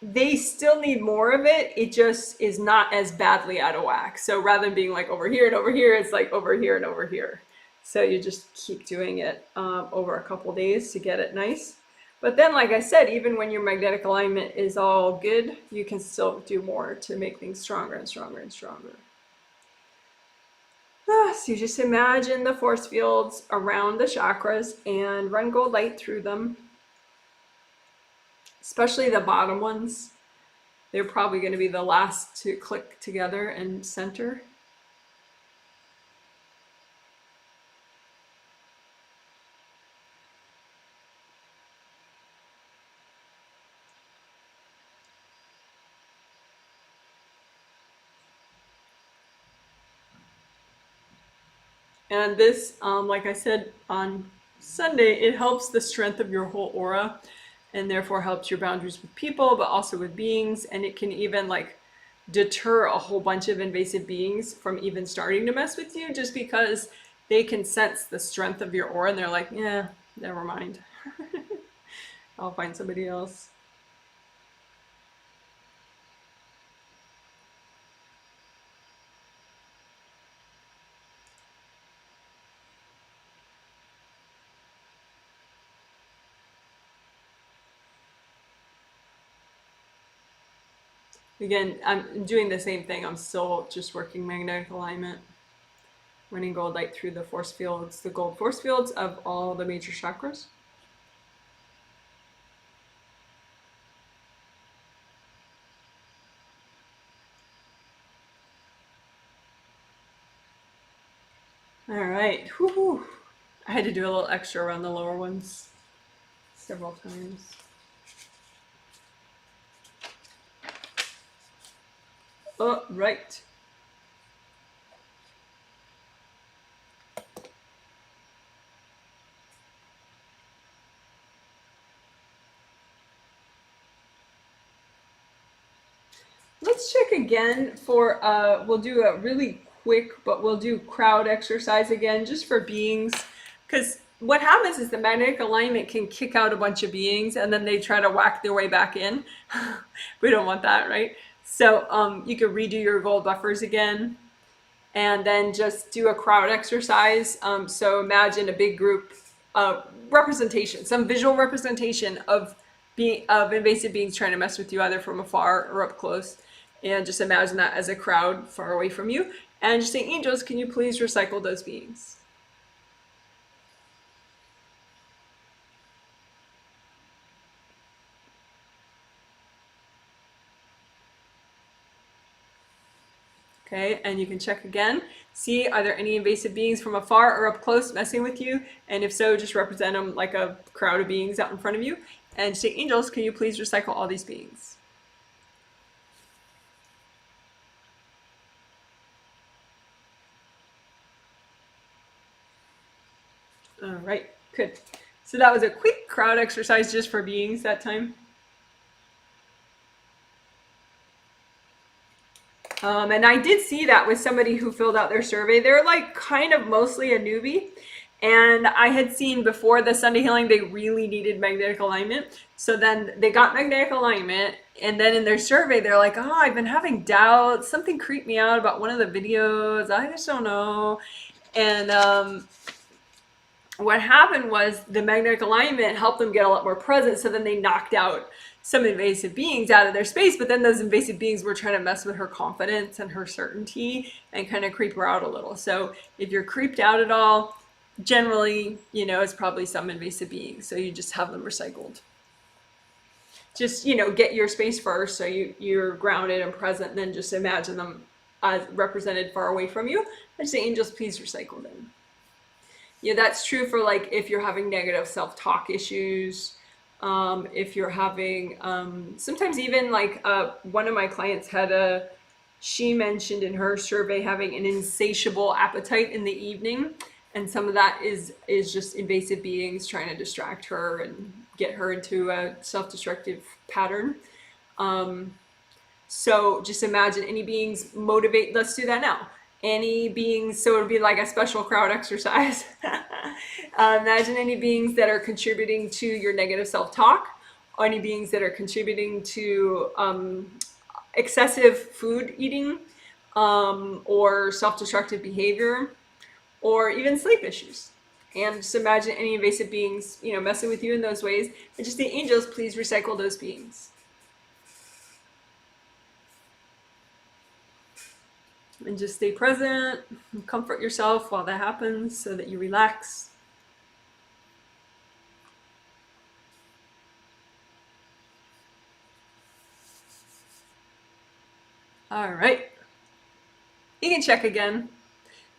Speaker 1: they still need more of it. It just is not as badly out of whack. So rather than being like over here and over here, it's like over here and over here. So you just keep doing it over a couple days to get it nice. But then, like I said, even when your magnetic alignment is all good, you can still do more to make things stronger and stronger and stronger. So you just imagine the force fields around the chakras and run gold light through them, especially the bottom ones. They're probably going to be the last to click together and center. And this, like I said on Sunday, it helps the strength of your whole aura and therefore helps your boundaries with people, but also with beings. And it can even like deter a whole bunch of invasive beings from even starting to mess with you just because they can sense the strength of your aura and they're like, yeah, never mind. I'll find somebody else. Again, I'm doing the same thing. I'm still just working magnetic alignment, running gold light through the force fields, the gold force fields of all the major chakras. All right. Woo-hoo. I had to do a little extra around the lower ones several times. Oh, right. Let's check again for, we'll do a really quick, but we'll do crowd exercise again just for beings. Because what happens is the magnetic alignment can kick out a bunch of beings and then they try to whack their way back in. We don't want that, right? So you could redo your gold buffers again and then just do a crowd exercise. So imagine a big group representation, some visual representation of invasive beings trying to mess with you either from afar or up close. And just imagine that as a crowd far away from you. And just say, angels, can you please recycle those beings? Okay, and you can check again. See, are there any invasive beings from afar or up close messing with you? And if so, just represent them like a crowd of beings out in front of you. And say, angels, can you please recycle all these beings? All right, good. So that was a quick crowd exercise just for beings that time. And I did see that with somebody who filled out their survey. They're like kind of mostly a newbie. And I had seen before the Sunday healing, they really needed magnetic alignment. So then they got magnetic alignment. And then in their survey, they're like, oh, I've been having doubts. Something creeped me out about one of the videos. I just don't know. And what happened was the magnetic alignment helped them get a lot more present. So then they knocked out some invasive beings out of their space, but then those invasive beings were trying to mess with her confidence and her certainty and kind of creep her out a little. So if you're creeped out at all, generally, you know, it's probably some invasive being. So you just have them recycled. Just, you know, get your space first so you're grounded and present, and then just imagine them as represented far away from you. And say, angels, please recycle them. Yeah, that's true for like if you're having negative self-talk issues, if you're having, sometimes even like one of my clients she mentioned in her survey having an insatiable appetite in the evening. And some of that is just invasive beings trying to distract her and get her into a self-destructive pattern. So just imagine any beings motivate, let's do that now. Any beings, so it would be like a special crowd exercise. Imagine any beings that are contributing to your negative self-talk, or any beings that are contributing to excessive food eating, or self-destructive behavior, or even sleep issues. And just imagine any invasive beings, messing with you in those ways. And just the angels, please recycle those beings. And just stay present and comfort yourself while that happens so that you relax. All right. You can check again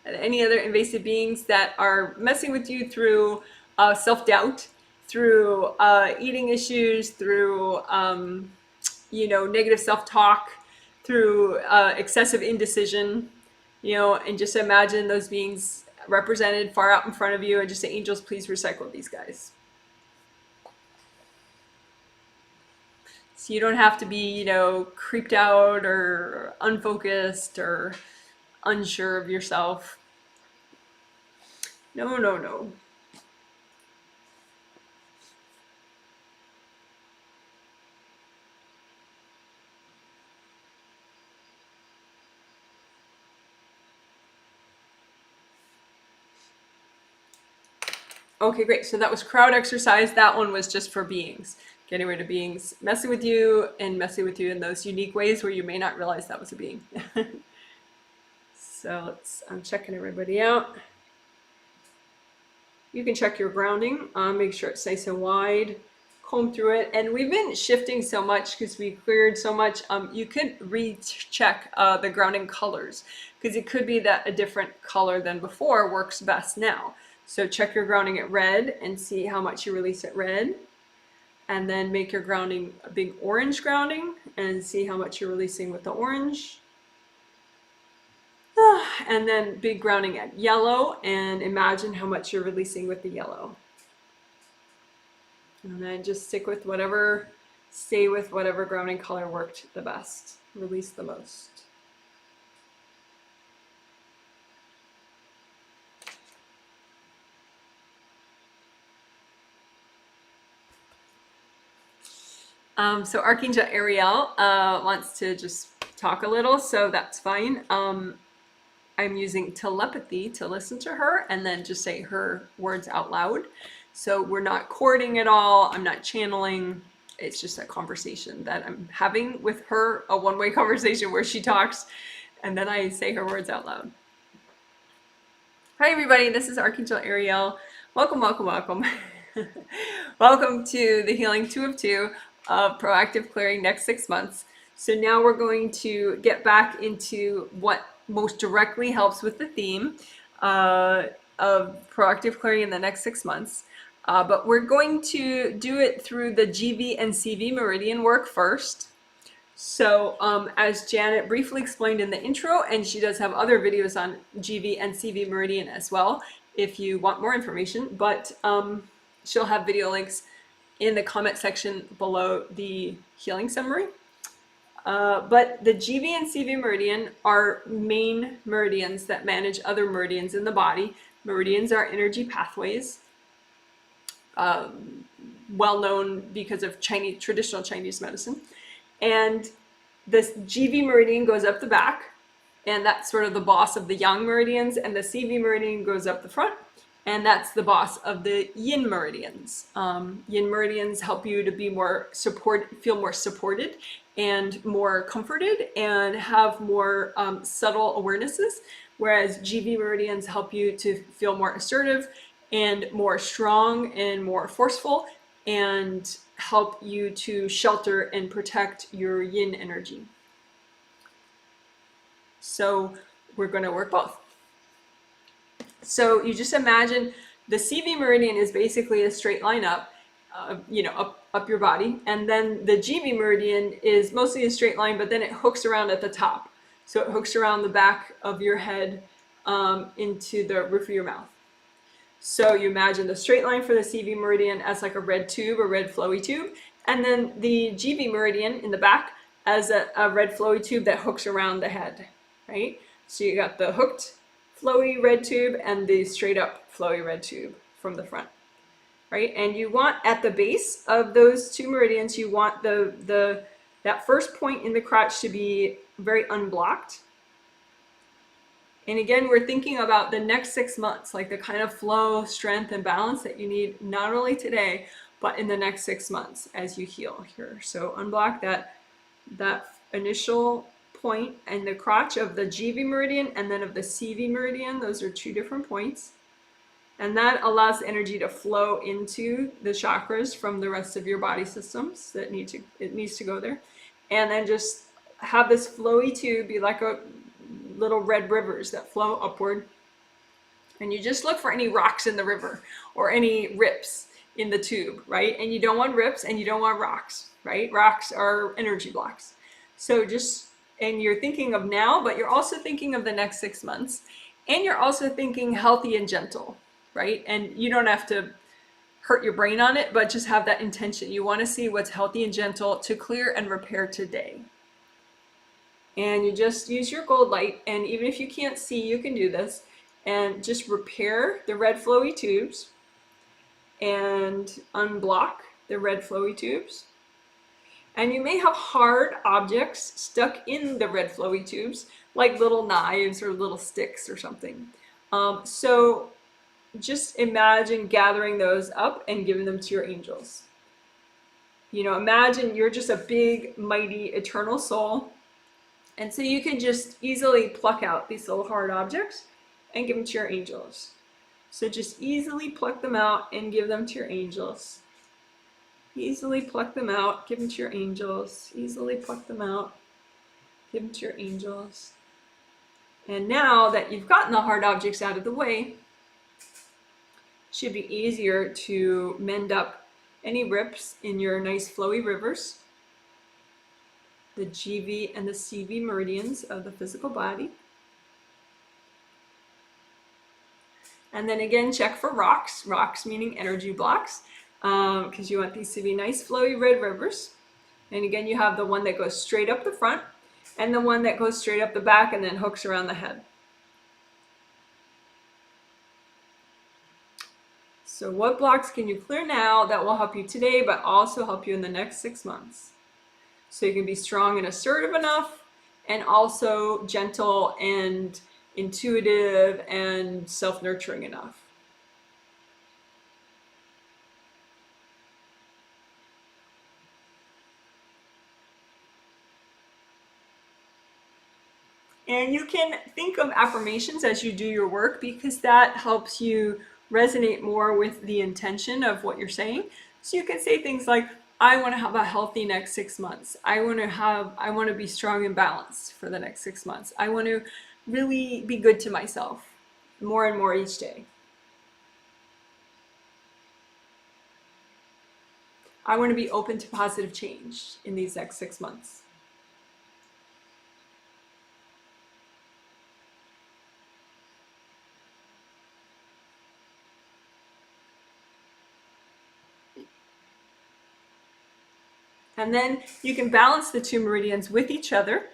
Speaker 1: at any other invasive beings that are messing with you through self-doubt, through eating issues, through negative self-talk, through excessive indecision, and just imagine those beings represented far out in front of you, and just say, angels, please recycle these guys. So you don't have to be, creeped out or unfocused or unsure of yourself. No, no, no. Okay, great. So that was crowd exercise. That one was just for beings. Getting rid of beings messing with you and messing with you in those unique ways where you may not realize that was a being. So I'm checking everybody out. You can check your grounding. Make sure it's nice and wide. Comb through it. And we've been shifting so much because we cleared so much. You could recheck the grounding colors, because it could be that a different color than before works best now. So check your grounding at red and see how much you release at red. And then make your grounding a big orange grounding and see how much you're releasing with the orange. And then big grounding at yellow and imagine how much you're releasing with the yellow. And then just stay with whatever grounding color worked the best, release the most. So Archangel Ariel wants to just talk a little, so that's fine. I'm using telepathy to listen to her and then just say her words out loud. So we're not courting at all. I'm not channeling. It's just a conversation that I'm having with her, a one-way conversation where she talks and then I say her words out loud. Hi everybody, this is Archangel Ariel. Welcome, welcome, welcome. Welcome to the Healing 2 of 2 of Proactive Clearing next 6 months. So now we're going to get back into what most directly helps with the theme of proactive clearing in the next 6 months. But we're going to do it through the GV and CV meridian work first. So as Janet briefly explained in the intro, and she does have other videos on GV and CV meridian as well, if you want more information, but she'll have video links in the comment section below the healing summary. But the GV and CV meridian are main meridians that manage other meridians in the body. Meridians are energy pathways, well known because of traditional Chinese medicine. And this GV meridian goes up the back, and that's sort of the boss of the yang meridians, and the CV meridian goes up the front, and that's the boss of the yin meridians. Yin meridians help you to be feel more supported and more comforted and have more subtle awarenesses, whereas GV meridians help you to feel more assertive and more strong and more forceful and help you to shelter and protect your yin energy. So we're going to work both. So you just imagine the CV meridian is basically a straight line up, up your body. And then the GV meridian is mostly a straight line, but then it hooks around at the top. So it hooks around the back of your head into the roof of your mouth. So you imagine the straight line for the CV meridian as like a red tube, a red flowy tube. And then the GB meridian in the back as a red flowy tube that hooks around the head, right? So you got the hooked flowy red tube and the straight up flowy red tube from the front, right? And you want at the base of those two meridians, you want that first point in the crotch to be very unblocked. And again, we're thinking about the next 6 months, like the kind of flow, strength, and balance that you need not only today, but in the next 6 months as you heal here. So unblock that initial point in the crotch of the GV meridian and then of the CV meridian. Those are two different points. And that allows energy to flow into the chakras from the rest of your body systems that it needs to go there. And then just have this flowy tube be like a little red rivers that flow upward. And you just look for any rocks in the river or any rips in the tube, right? And you don't want rips and you don't want rocks, right? Rocks are energy blocks. So and you're thinking of now, but you're also thinking of the next 6 months. And you're also thinking healthy and gentle, right? And you don't have to hurt your brain on it, but just have that intention. You want to see what's healthy and gentle to clear and repair today. And you just use your gold light, and even if you can't see, you can do this, and just repair the red flowy tubes and unblock the red flowy tubes. And you may have hard objects stuck in the red flowy tubes, like little knives or little sticks or something. So just imagine gathering those up and giving them to your angels. You know, imagine you're just a big, mighty, eternal soul. And so you can just easily pluck out these little hard objects and give them to your angels. So just easily pluck them out and give them to your angels. Easily pluck them out, give them to your angels. Easily pluck them out, give them to your angels. And now that you've gotten the hard objects out of the way, it should be easier to mend up any rips in your nice flowy rivers, the GV and the CV meridians of the physical body. And then again, check for rocks, rocks meaning energy blocks, because you want these to be nice flowy red rivers. And again, you have the one that goes straight up the front and the one that goes straight up the back and then hooks around the head. So what blocks can you clear now that will help you today, but also help you in the next 6 months? So you can be strong and assertive enough, and also gentle and intuitive and self-nurturing enough. And you can think of affirmations as you do your work, because that helps you resonate more with the intention of what you're saying. So you can say things like, I want to have a healthy next 6 months. I want to be strong and balanced for the next 6 months. I want to really be good to myself more and more each day. I want to be open to positive change in these next 6 months. And then you can balance the two meridians with each other.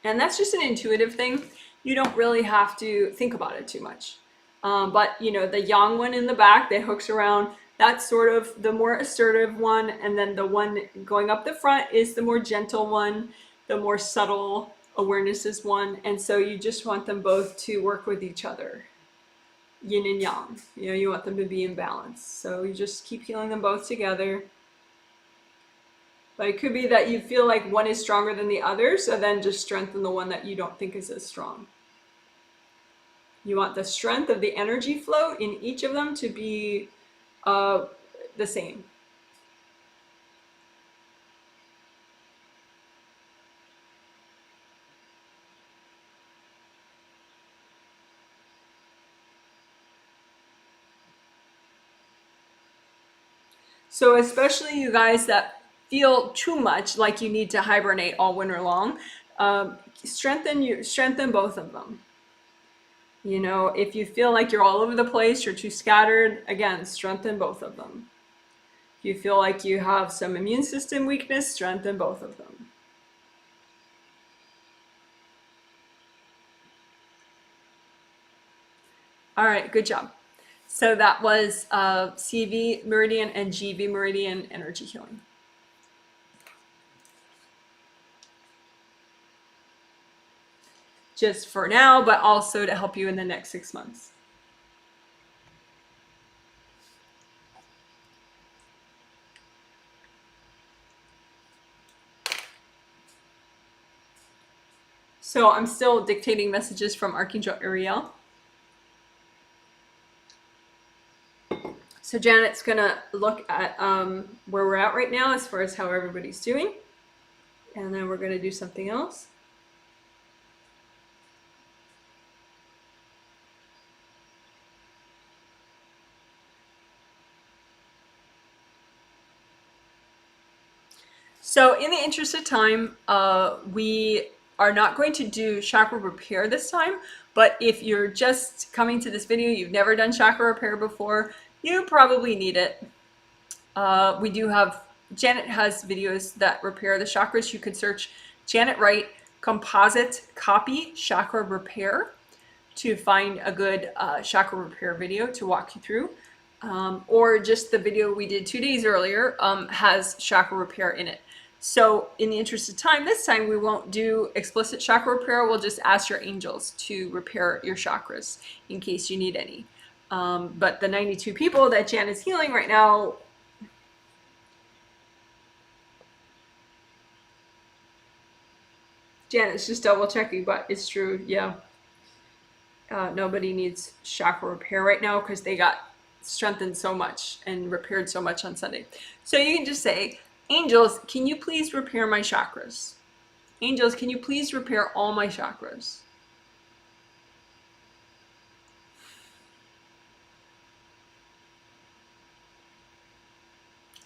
Speaker 1: And that's just an intuitive thing. You don't really have to think about it too much. But you know, the yang one in the back that hooks around, that's sort of the more assertive one. And then the one going up the front is the more gentle one, the more subtle awarenesses one. And so you just want them both to work with each other. Yin and yang, you know, you want them to be in balance. So you just keep healing them both together. But it could be that you feel like one is stronger than the other, so then just strengthen the one that you don't think is as strong. You want the strength of the energy flow in each of them to be the same. So especially you guys that feel too much like you need to hibernate all winter long, strengthen both of them. You know, if you feel like you're all over the place, you're too scattered, again, strengthen both of them. If you feel like you have some immune system weakness, strengthen both of them. All right, good job. So that was CV Meridian and GV Meridian energy healing. Just for now, but also to help you in the next 6 months. So I'm still dictating messages from Archangel Ariel. So Janet's gonna look at where we're at right now as far as how everybody's doing. And then we're gonna do something else. So in the interest of time, we are not going to do chakra repair this time, but if you're just coming to this video, you've never done chakra repair before, you probably need it. We do have, Janet has videos that repair the chakras. You could search Janet Wright composite copy chakra repair to find a good chakra repair video to walk you through. Or just the video we did 2 days earlier has chakra repair in it. So in the interest of time, this time we won't do explicit chakra repair. We'll just ask your angels to repair your chakras in case you need any. But the 92 people that Jan is healing right now, Janet's just double checking, but it's true, yeah. Nobody needs chakra repair right now because they got strengthened so much and repaired so much on Sunday. So you can just say, angels, can you please repair my chakras? Angels, can you please repair all my chakras?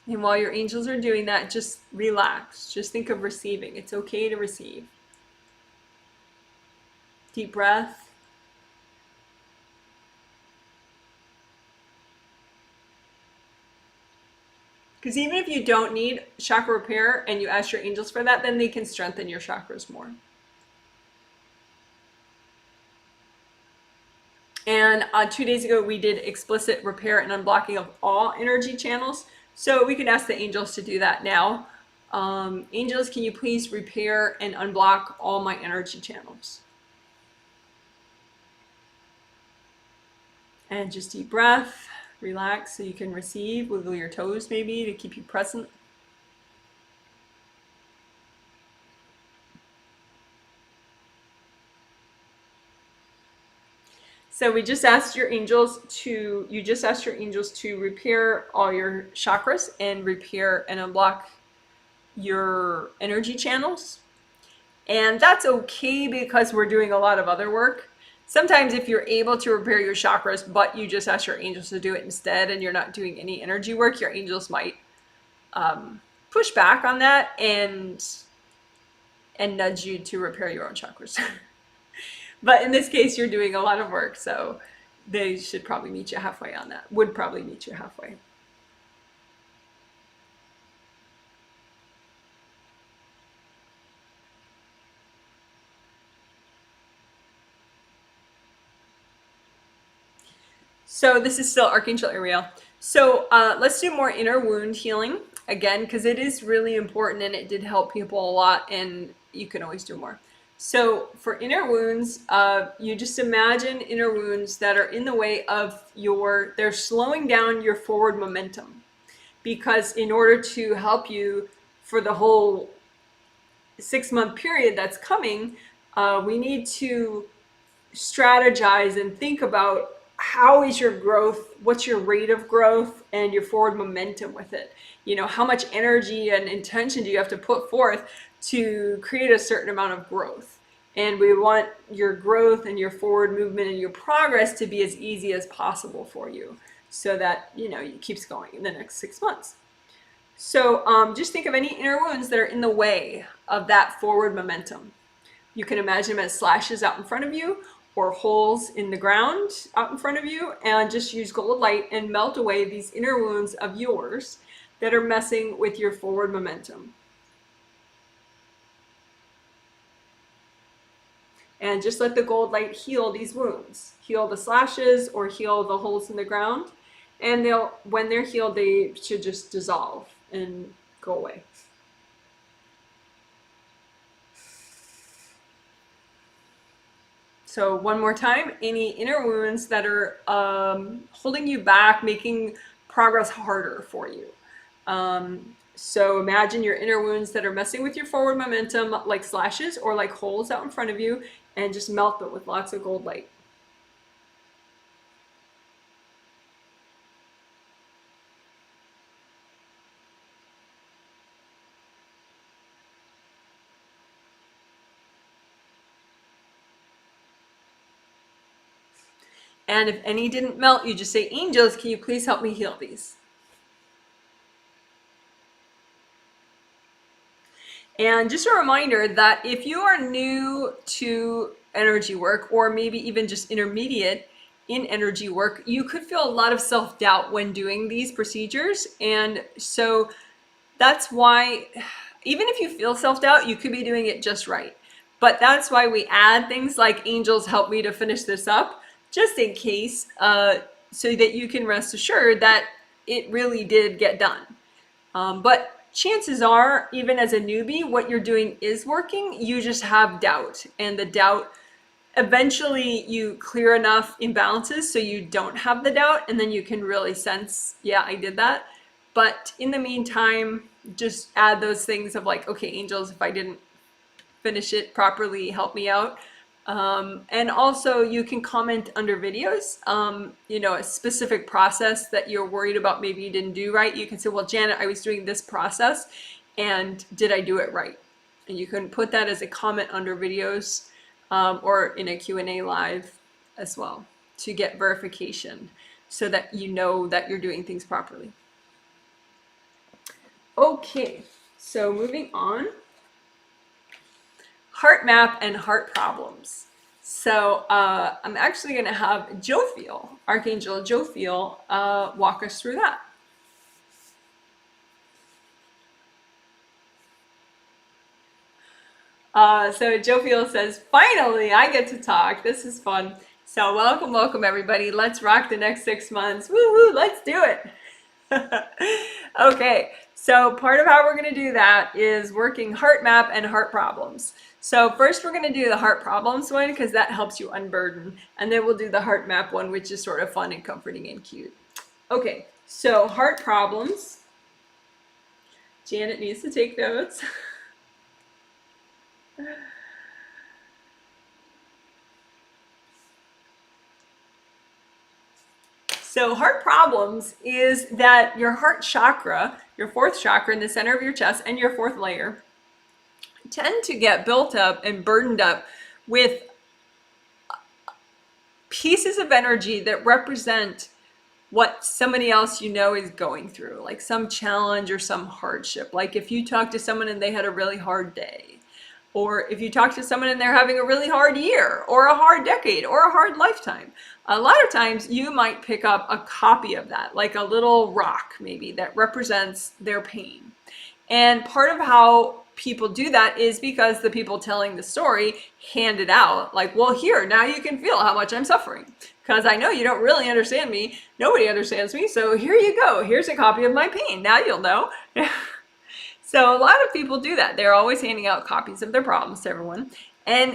Speaker 1: And while your angels are doing that, just relax. Just think of receiving. It's okay to receive. Deep breath. Because even if you don't need chakra repair and you ask your angels for that, then they can strengthen your chakras more. And 2 days ago, we did explicit repair and unblocking of all energy channels. So we can ask the angels to do that now. Angels, can you please repair and unblock all my energy channels? And just deep breath, relax so you can receive, wiggle your toes maybe to keep you present. So we just asked your angels to, you just asked your angels to repair all your chakras and repair and unblock your energy channels. And that's okay because we're doing a lot of other work. Sometimes if you're able to repair your chakras, but you just ask your angels to do it instead and you're not doing any energy work, your angels might push back on that and nudge you to repair your own chakras. But in this case, you're doing a lot of work, so they should probably meet you halfway on that. Would probably meet you halfway. So this is still Archangel Ariel. So let's do more inner wound healing again, because it is really important and it did help people a lot, and you can always do more. So for inner wounds, you just imagine inner wounds that are in the way of they're slowing down your forward momentum. Because in order to help you for the whole 6-month period that's coming, we need to strategize and think about how is your growth, what's your rate of growth and your forward momentum with it. You know, how much energy and intention do you have to put forth to create a certain amount of growth? And we want your growth and your forward movement and your progress to be as easy as possible for you so that, you know, it keeps going in the next 6 months. So just think of any inner wounds that are in the way of that forward momentum. You can imagine them as slashes out in front of you, or holes in the ground out in front of you, and just use gold light and melt away these inner wounds of yours that are messing with your forward momentum. And just let the gold light heal these wounds, heal the slashes or heal the holes in the ground. And when they're healed, they should just dissolve and go away. So one more time, any inner wounds that are holding you back, making progress harder for you. So imagine your inner wounds that are messing with your forward momentum, like slashes or like holes out in front of you, and just melt them with lots of gold light. And if any didn't melt, you just say, angels, can you please help me heal these? And just a reminder that if you are new to energy work, or maybe even just intermediate in energy work, you could feel a lot of self-doubt when doing these procedures. And so that's why, even if you feel self-doubt, you could be doing it just right. But that's why we add things like, angels, help me to finish this up, just in case, so that you can rest assured that it really did get done. But chances are, even as a newbie, what you're doing is working. You just have doubt, and the doubt, eventually you clear enough imbalances so you don't have the doubt, and then you can really sense, yeah, I did that. But in the meantime, just add those things of like, okay, angels, if I didn't finish it properly, help me out. And also you can comment under videos, a specific process that you're worried about maybe you didn't do right. You can say, well, Janet, I was doing this process, and did I do it right? And you can put that as a comment under videos, or in a Q&A live as well, to get verification so that you know that you're doing things properly. Okay, so moving on. Heart map and heart problems. So I'm actually going to have Jophiel, Archangel Jophiel, walk us through that. So Jophiel says, finally, I get to talk. This is fun. So welcome everybody. Let's rock the next 6 months. Woo-hoo, let's do it. Okay, so part of how we're going to do that is working heart map and heart problems. So first we're going to do the heart problems one, because that helps you unburden. And then we'll do the heart map one, which is sort of fun and comforting and cute. Okay, so heart problems. Janet needs to take notes. So heart problems is that your heart chakra, your fourth chakra in the center of your chest and your fourth layer, tend to get built up and burdened up with pieces of energy that represent what somebody else you know is going through, like some challenge or some hardship. Like if you talk to someone and they had a really hard day, or if you talk to someone and they're having a really hard year or a hard decade or a hard lifetime, a lot of times you might pick up a copy of that, like a little rock maybe that represents their pain. And part of how people do that is because the people telling the story hand it out, like, well, here, now you can feel how much I'm suffering, because I know you don't really understand me. Nobody understands me. So here you go. Here's a copy of my pain. Now you'll know. So a lot of people do that. They're always handing out copies of their problems to everyone. And,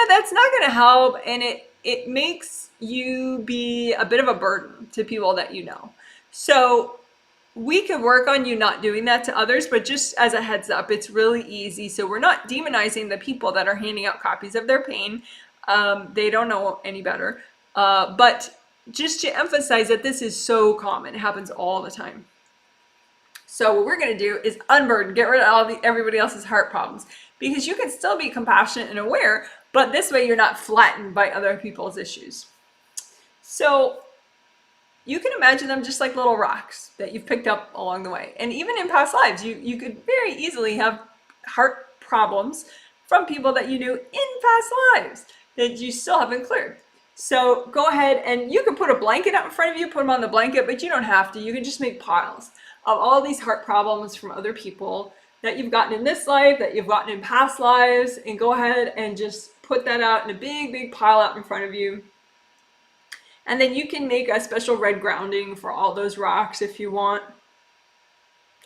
Speaker 1: that's not going to help. And it makes you be a bit of a burden to people that you know. So we could work on you not doing that to others, but just as a heads up, it's really easy. So we're not demonizing the people that are handing out copies of their pain. They don't know any better. But just to emphasize that this is so common. It happens all the time. So what we're going to do is unburden, get rid of everybody else's heart problems, because you can still be compassionate and aware, but this way you're not flattened by other people's issues. So you can imagine them just like little rocks that you've picked up along the way. And even in past lives, you could very easily have heart problems from people that you knew in past lives that you still haven't cleared. So go ahead and you can put a blanket out in front of you, put them on the blanket, but you don't have to. You can just make piles of all these heart problems from other people that you've gotten in this life, that you've gotten in past lives, and go ahead and just put that out in a big, big pile out in front of you. And then you can make a special red grounding for all those rocks if you want.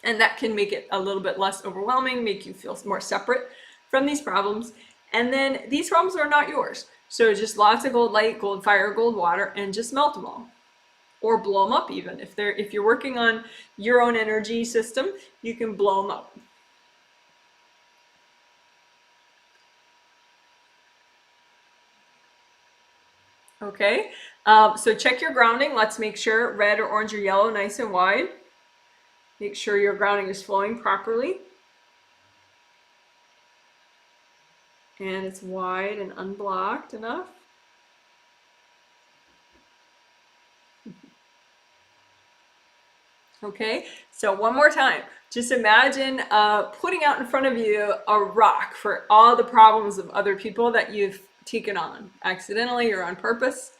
Speaker 1: And that can make it a little bit less overwhelming, make you feel more separate from these problems. And then these problems are not yours. So just lots of gold light, gold fire, gold water, and just melt them all. Or blow them up even. If you're working on your own energy system, you can blow them up. Okay, so check your grounding. Let's make sure red or orange or yellow, nice and wide. Make sure your grounding is flowing properly. And it's wide and unblocked enough. Okay, so one more time. Just imagine putting out in front of you a rock for all the problems of other people that you've taken on, accidentally or on purpose.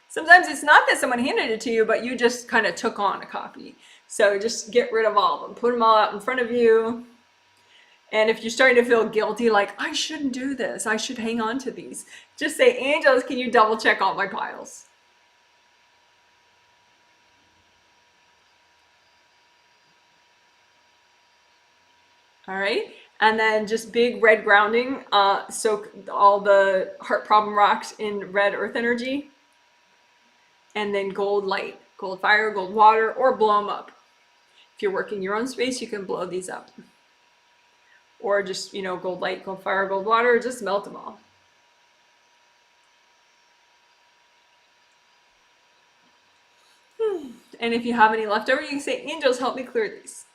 Speaker 1: Sometimes it's not that someone handed it to you, but you just kind of took on a copy. So just get rid of all of them. Put them all out in front of you. And if you're starting to feel guilty, like, I shouldn't do this, I should hang on to these, just say, angels, can you double check all my piles? All right, and then just big red grounding, soak all the heart problem rocks in red earth energy, and then gold light, gold fire, gold water, or blow them up. If you're working your own space, you can blow these up. Or just, gold light, gold fire, gold water, just melt them all. And if you have any left over, you can say, angels, help me clear these.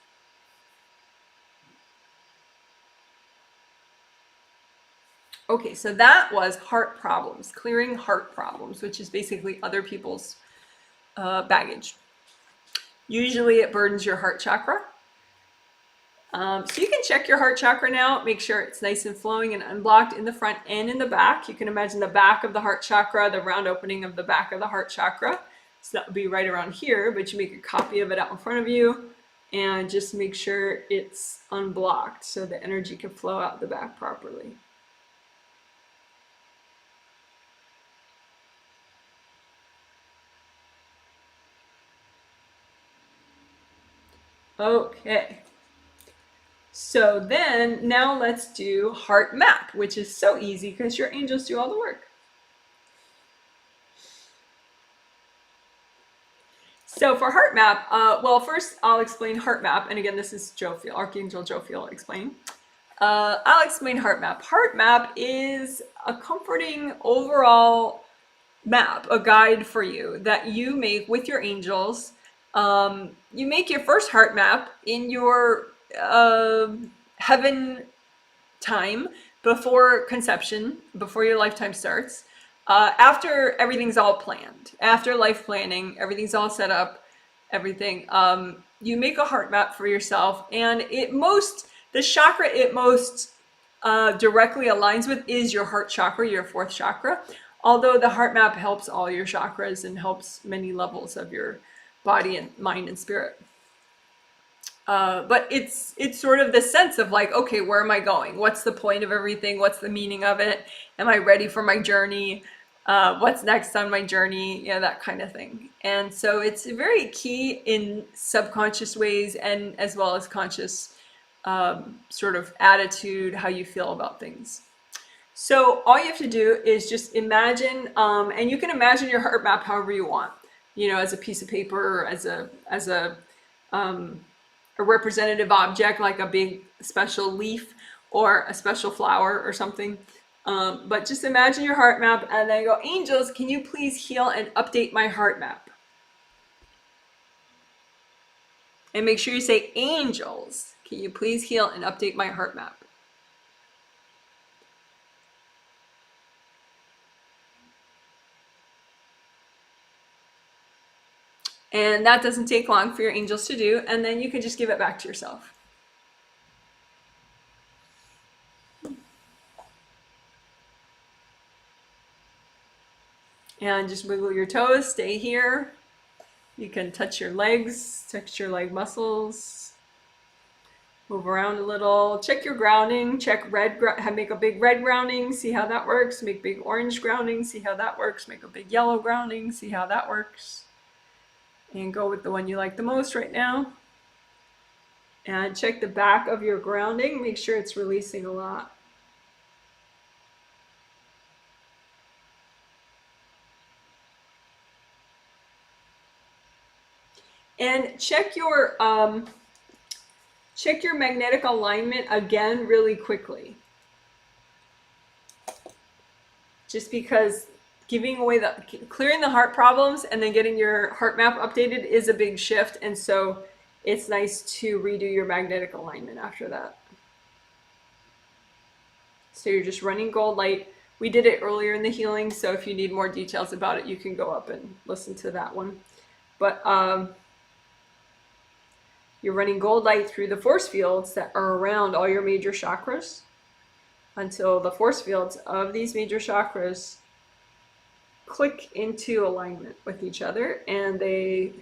Speaker 1: Okay, so that was heart problems, clearing heart problems, which is basically other people's baggage. Usually it burdens your heart chakra. So you can check your heart chakra now, make sure it's nice and flowing and unblocked in the front and in the back. You can imagine the back of the heart chakra, the round opening of the back of the heart chakra. So that would be right around here, but you make a copy of it out in front of you and just make sure it's unblocked so the energy can flow out the back properly. Okay. So then now let's do heart map, which is so easy because your angels do all the work. So for heart map, well, first I'll explain heart map. And again, this is Jophiel, Archangel Jophiel explaining. I'll explain heart map. Heart map is a comforting overall map, a guide for you that you make with your angels. You make your first heart map in your heaven time before conception, before your lifetime starts. After everything's all planned, after life planning, everything's all set up, everything, you make a heart map for yourself, and the chakra it most directly aligns with is your heart chakra, your fourth chakra. Although the heart map helps all your chakras and helps many levels of your body and mind and spirit. But it's sort of the sense of like, okay, where am I going? What's the point of everything? What's the meaning of it? Am I ready for my journey? What's next on my journey? That kind of thing. And so it's very key in subconscious ways and as well as conscious sort of attitude, how you feel about things. So all you have to do is just imagine, and you can imagine your heart map however you want, as a piece of paper, or as a representative object like a big special leaf or a special flower or something. But just imagine your heart map and then go, angels, can you please heal and update my heart map? And make sure you say, angels, can you please heal and update my heart map? And that doesn't take long for your angels to do, and then you can just give it back to yourself. And just wiggle your toes, stay here. You can touch your legs, touch your leg muscles. Move around a little, check your grounding, check red, make a big red grounding, see how that works. Make big orange grounding, see how that works. Make a big yellow grounding, see how that works. And go with the one you like the most right now. And check the back of your grounding, make sure it's releasing a lot. And check your magnetic alignment again really quickly. Just because clearing the heart problems and then getting your heart map updated is a big shift, and so it's nice to redo your magnetic alignment after that. So you're just running gold light. We did it earlier in the healing, so if you need more details about it, you can go up and listen to that one. But you're running gold light through the force fields that are around all your major chakras until the force fields of these major chakras click into alignment with each other, and they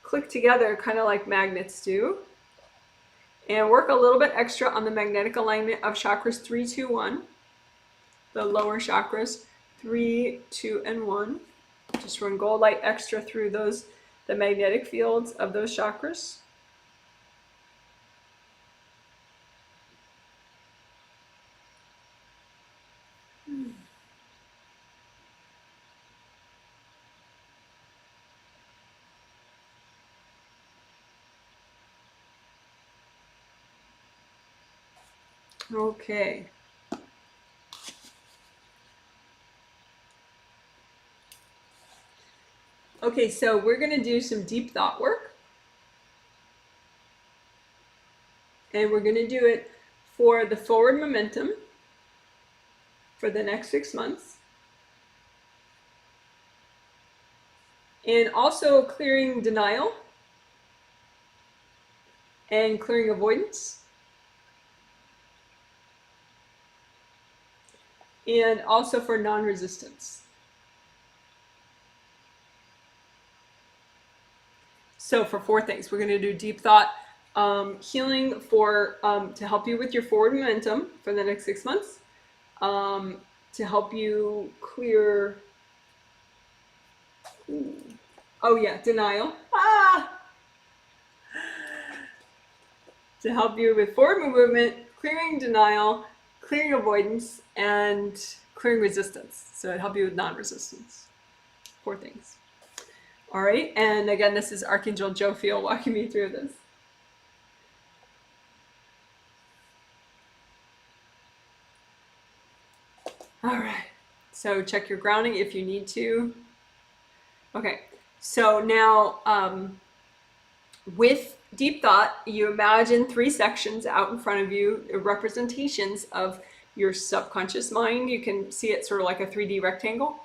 Speaker 1: click together kind of like magnets do. And work a little bit extra on the magnetic alignment of chakras 3, 2, 1. The lower chakras 3, 2, and 1. Just run gold light extra through the magnetic fields of those chakras. Okay. Okay, so we're going to do some deep thought work. And we're going to do it for the forward momentum for the next 6 months. And also clearing denial and clearing avoidance. And also for non-resistance. So for 4 things, we're going to do deep thought healing to help you with your forward momentum for the next 6 months, to help you clear, denial, to help you with forward movement, clearing denial, clearing avoidance, and clearing resistance. So it'll help you with non-resistance. 4 things. All right, and again, this is Archangel Jophiel walking me through this. All right, so check your grounding if you need to. Okay, so now with deep thought, you imagine 3 sections out in front of you, representations of your subconscious mind. You can see it sort of like a 3D rectangle.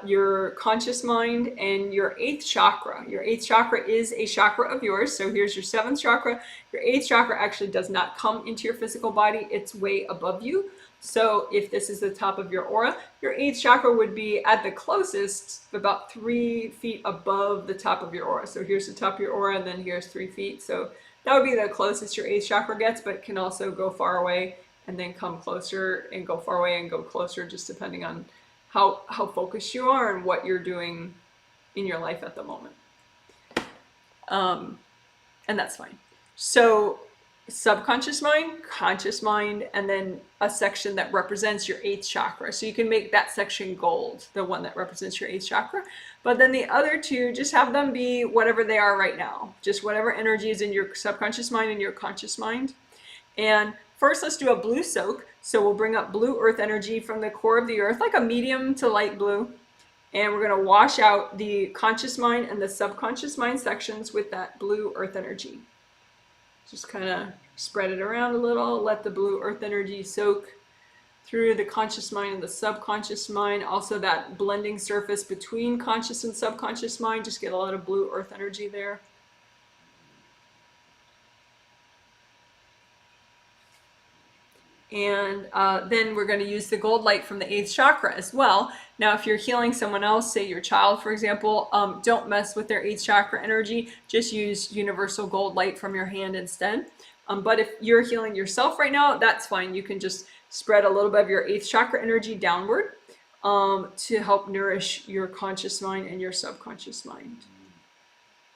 Speaker 1: Your conscious mind and your 8th chakra. Your 8th chakra is a chakra of yours. So here's your 7th chakra. Your 8th chakra actually does not come into your physical body. It's way above you. So if this is the top of your aura, your 8th chakra would be at the closest, about 3 feet above the top of your aura. So here's the top of your aura, and then here's 3 feet. So that would be the closest your 8th chakra gets, but it can also go far away and then come closer and go far away and go closer, just depending on how focused you are and what you're doing in your life at the moment. And that's fine. So subconscious mind, conscious mind, and then a section that represents your 8th chakra. So you can make that section gold, the one that represents your 8th chakra. But then the other 2, just have them be whatever they are right now. Just whatever energy is in your subconscious mind and your conscious mind. And first, let's do a blue soak. So we'll bring up blue earth energy from the core of the earth, like a medium to light blue. And we're going to wash out the conscious mind and the subconscious mind sections with that blue earth energy. Just kind of spread it around a little. Let the blue earth energy soak through the conscious mind and the subconscious mind. Also that blending surface between conscious and subconscious mind. Just get a lot of blue earth energy there. And then we're going to use the gold light from the 8th chakra as well. Now, if you're healing someone else, say your child, for example, don't mess with their 8th chakra energy. Just use universal gold light from your hand instead. But if you're healing yourself right now, that's fine. You can just spread a little bit of your 8th chakra energy downward to help nourish your conscious mind and your subconscious mind.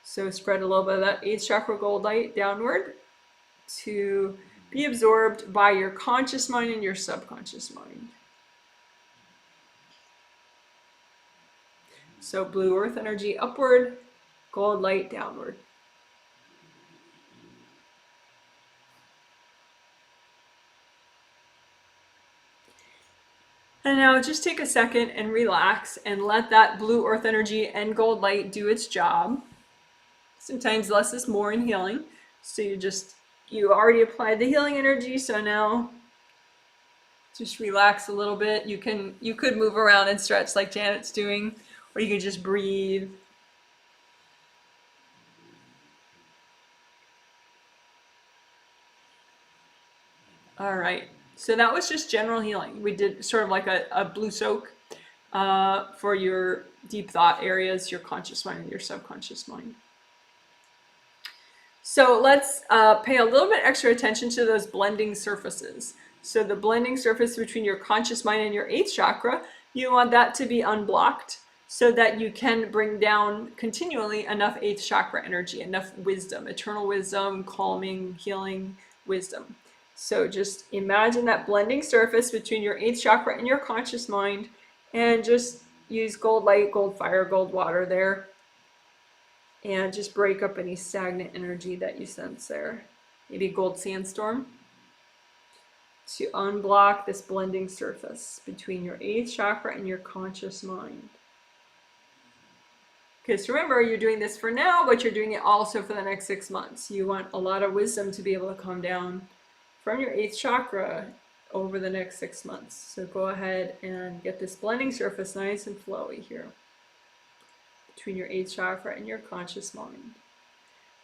Speaker 1: So spread a little bit of that 8th chakra gold light downward to be absorbed by your conscious mind and your subconscious mind. So blue earth energy upward, gold light downward. And now just take a second and relax and let that blue earth energy and gold light do its job. Sometimes less is more in healing. So you already applied the healing energy, so now just relax a little bit. You could move around and stretch like Janet's doing, or you could just breathe. All right, so that was just general healing. We did sort of like a blue soak for your deep thought areas, your conscious mind and your subconscious mind. So let's pay a little bit extra attention to those blending surfaces. So the blending surface between your conscious mind and your 8th chakra, you want that to be unblocked so that you can bring down continually enough 8th chakra energy, enough wisdom, eternal wisdom, calming, healing wisdom. So just imagine that blending surface between your 8th chakra and your conscious mind, and just use gold light, gold fire, gold water there. And just break up any stagnant energy that you sense there. Maybe gold sandstorm. To unblock this blending surface between your 8th chakra and your conscious mind. Because remember, you're doing this for now, but you're doing it also for the next 6 months. You want a lot of wisdom to be able to come down from your 8th chakra over the next 6 months. So go ahead and get this blending surface nice and flowy here between your 8th chakra and your conscious mind.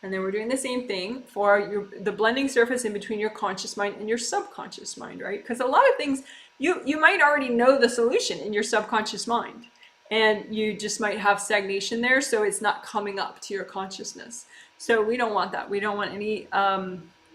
Speaker 1: And then we're doing the same thing for the blending surface in between your conscious mind and your subconscious mind, right? Because a lot of things, you might already know the solution in your subconscious mind, and you just might have stagnation there, so it's not coming up to your consciousness. So we don't want that. We don't want any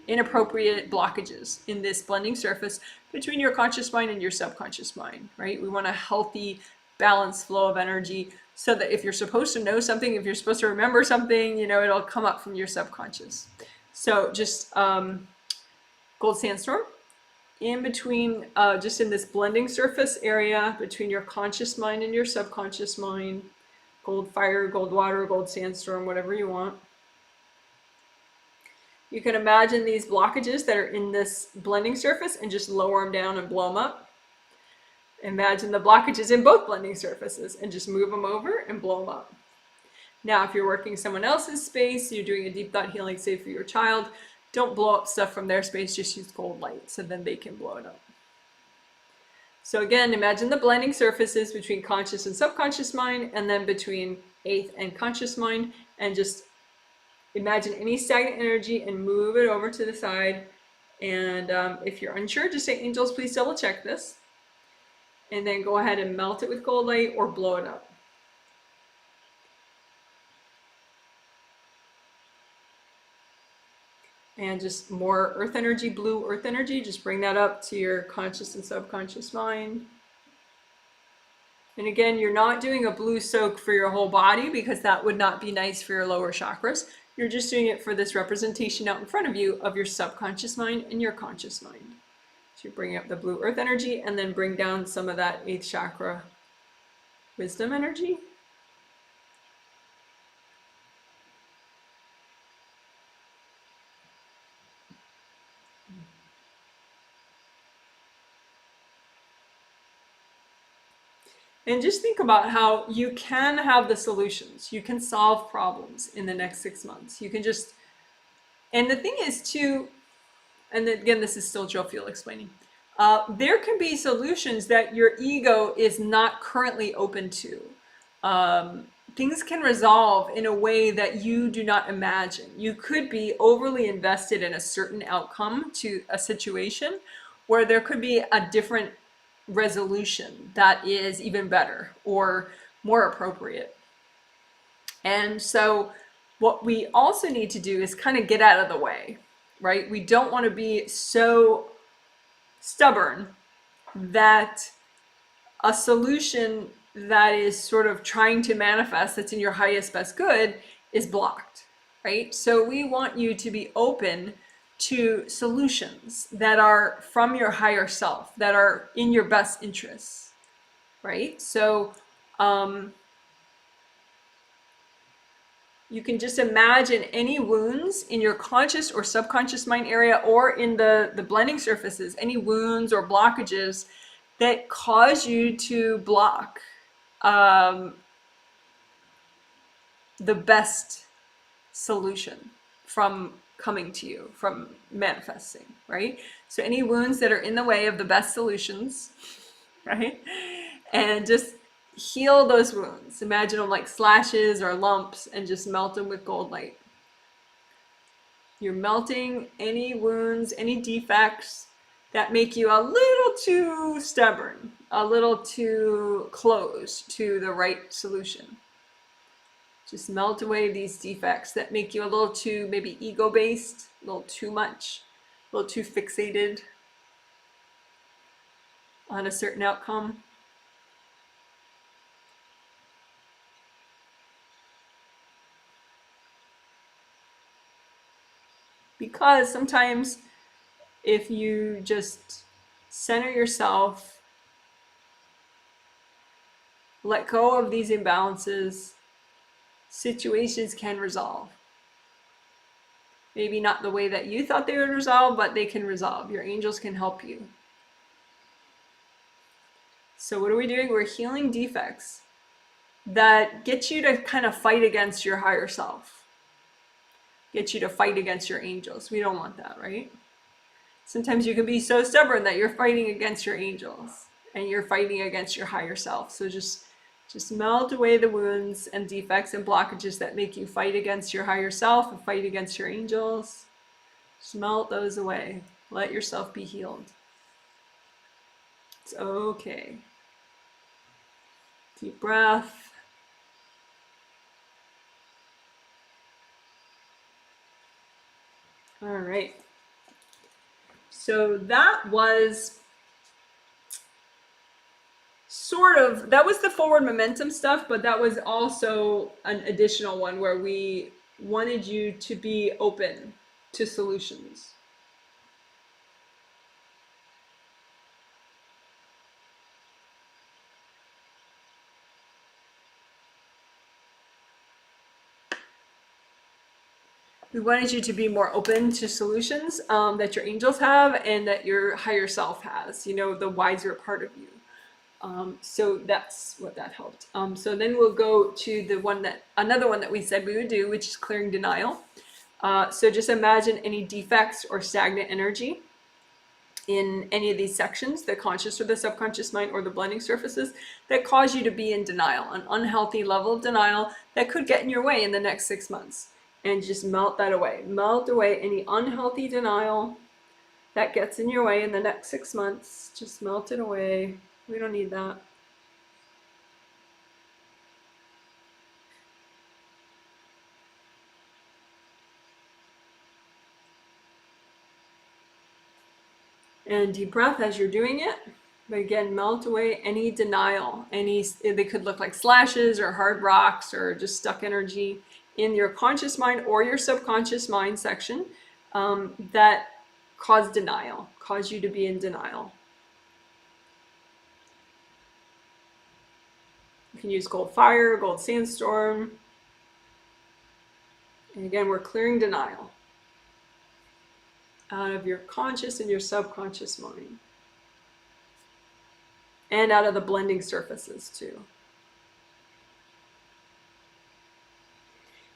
Speaker 1: inappropriate blockages in this blending surface between your conscious mind and your subconscious mind, right? We want a healthy, balanced flow of energy, so that if you're supposed to know something, if you're supposed to remember something, it'll come up from your subconscious. So just gold sandstorm in between, just in this blending surface area between your conscious mind and your subconscious mind. Gold fire, gold water, gold sandstorm, whatever you want. You can imagine these blockages that are in this blending surface and just lower them down and blow them up. Imagine the blockages in both blending surfaces and just move them over and blow them up. Now, if you're working someone else's space, you're doing a deep thought healing, say for your child, don't blow up stuff from their space, just use gold light so then they can blow it up. So again, imagine the blending surfaces between conscious and subconscious mind, and then between 8th and conscious mind, and just imagine any stagnant energy and move it over to the side. And if you're unsure, just say, angels, please double check this. And then go ahead and melt it with gold light or blow it up. And just more earth energy, blue earth energy, just bring that up to your conscious and subconscious mind. And again, you're not doing a blue soak for your whole body because that would not be nice for your lower chakras. You're just doing it for this representation out in front of you of your subconscious mind and your conscious mind. So you bring up the blue earth energy and then bring down some of that 8th chakra wisdom energy. And just think about how you can have the solutions. You can solve problems in the next 6 months. You can just, and the thing is too, and again, this is still Joe Field explaining, there can be solutions that your ego is not currently open to. Things can resolve in a way that you do not imagine. You could be overly invested in a certain outcome to a situation, where there could be a different resolution that is even better or more appropriate. And so what we also need to do is kind of get out of the way, right? We don't want to be so stubborn that a solution that is sort of trying to manifest that's in your highest best good is blocked, right? So we want you to be open to solutions that are from your higher self, that are in your best interests, right? So you can just imagine any wounds in your conscious or subconscious mind area or in the blending surfaces, any wounds or blockages that cause you to block the best solution from coming to you, from manifesting, right? So any wounds that are in the way of the best solutions, right? And just heal those wounds. Imagine them like slashes or lumps and just melt them with gold light. You're melting any wounds, any defects that make you a little too stubborn, a little too close to the right solution. Just melt away these defects that make you a little too maybe ego-based, a little too much, a little too fixated on a certain outcome. Because sometimes if you just center yourself, let go of these imbalances, situations can resolve. Maybe not the way that you thought they would resolve, but they can resolve. Your angels can help you. So what are we doing? We're healing defects that get you to kind of fight against your higher self. Get you to fight against your angels. We don't want that, right? Sometimes you can be so stubborn that you're fighting against your angels and you're fighting against your higher self. So just melt away the wounds and defects and blockages that make you fight against your higher self and fight against your angels. Just melt those away. Let yourself be healed. It's okay. Deep breath. All right. So that was that was the forward momentum stuff, but that was also an additional one where we wanted you to be open to solutions. We wanted you to be more open to solutions that your angels have and that your higher self has, the wiser part of you. So that's what that helped. So then we'll go to another one that we said we would do, which is clearing denial. So just imagine any defects or stagnant energy in any of these sections, the conscious or the subconscious mind or the blending surfaces, that cause you to be in denial, an unhealthy level of denial that could get in your way in the next 6 months. And just melt that away. Melt away any unhealthy denial that gets in your way in the next 6 months. Just melt it away. We don't need that. And deep breath as you're doing it. But again, melt away any denial. They could look like slashes or hard rocks or just stuck energy in your conscious mind or your subconscious mind section that cause denial, cause you to be in denial. You can use gold fire, gold sandstorm. And again, we're clearing denial out of your conscious and your subconscious mind. And out of the blending surfaces too.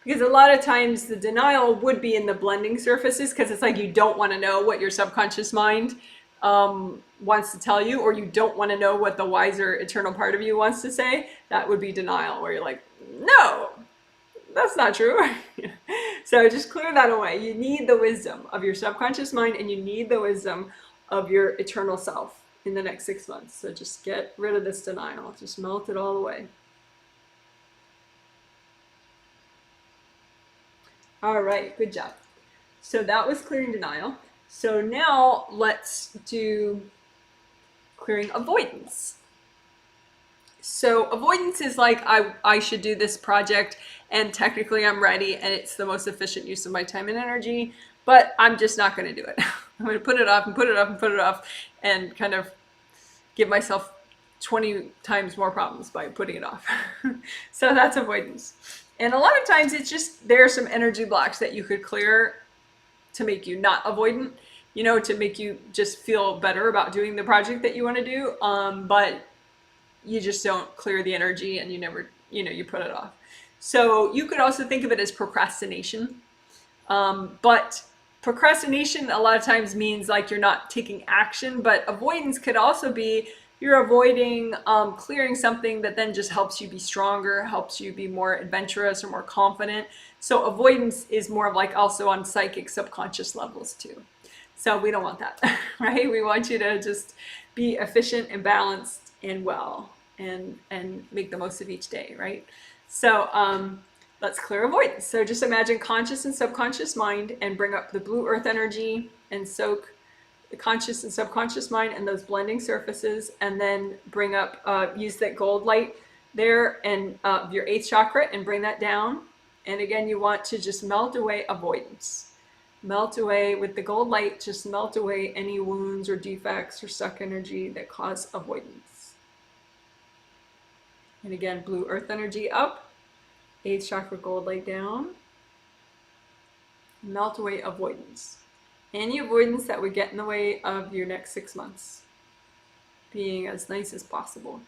Speaker 1: Because a lot of times the denial would be in the blending surfaces because it's like you don't want to know what your subconscious mind wants to tell you, or you don't want to know what the wiser eternal part of you wants to say. That would be denial, where you're like, no, that's not true. So just clear that away. You need the wisdom of your subconscious mind and you need the wisdom of your eternal self in the next 6 months. So just get rid of this denial. Just melt it all away. All right, good job. So that was clearing denial. So now let's do clearing avoidance. So avoidance is like, I should do this project and technically I'm ready and it's the most efficient use of my time and energy, but I'm just not going to do it. I'm going to put it off and put it off and put it off and kind of give myself 20 times more problems by putting it off. So that's avoidance. And a lot of times it's just, there are some energy blocks that you could clear to make you not avoidant, you know, to make you just feel better about doing the project that you want to do. But you just don't clear the energy and you never, you know, you put it off. So you could also think of it as procrastination. But procrastination a lot of times means like you're not taking action, but avoidance could also be you're avoiding clearing something that then just helps you be stronger, helps you be more adventurous or more confident. So avoidance is more of like also on psychic subconscious levels too. So we don't want that, right? We want you to just be efficient and balanced and well and make the most of each day, right? So let's clear avoidance. So just imagine conscious and subconscious mind and bring up the blue earth energy and soak the conscious and subconscious mind and those blending surfaces, and then bring up, use that gold light there and your 8th chakra and bring that down. And again, you want to just melt away avoidance. Melt away with the gold light, just melt away any wounds or defects or stuck energy that cause avoidance. And again, blue earth energy up, 8th chakra gold light down. Melt away avoidance. Any avoidance that would get in the way of your next 6 months being as nice as possible.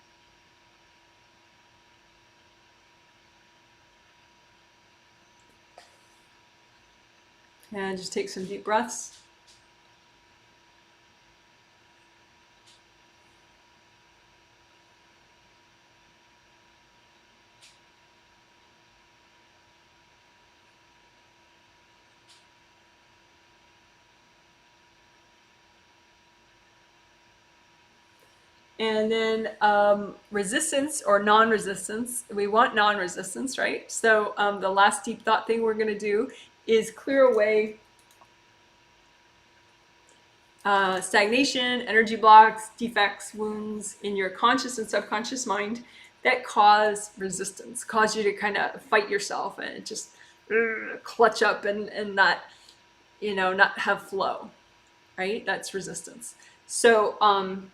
Speaker 1: And just take some deep breaths. And then resistance or non-resistance. We want non-resistance, right? So the last deep thought thing we're going to do is clear away stagnation, energy blocks, defects, wounds in your conscious and subconscious mind that cause resistance, cause you to kind of fight yourself and just clutch up and not, you know, not have flow, right? That's resistance. So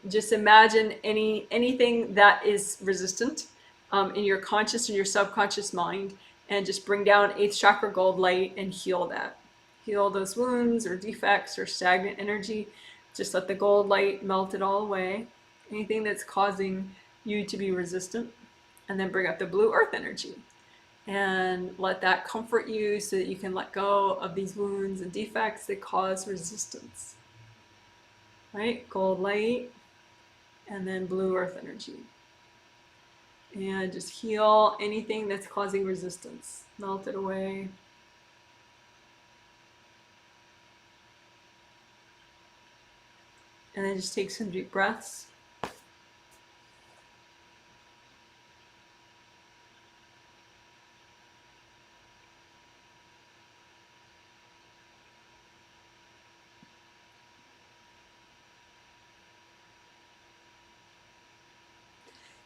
Speaker 1: just imagine anything that is resistant in your conscious and your subconscious mind, and just bring down 8th chakra gold light and heal that. Heal those wounds or defects or stagnant energy. Just let the gold light melt it all away. Anything that's causing you to be resistant. And then bring up the blue earth energy. And let that comfort you so that you can let go of these wounds and defects that cause resistance. Right? Gold light, and then blue earth energy. And just heal anything that's causing resistance. Melt it away. And then just take some deep breaths.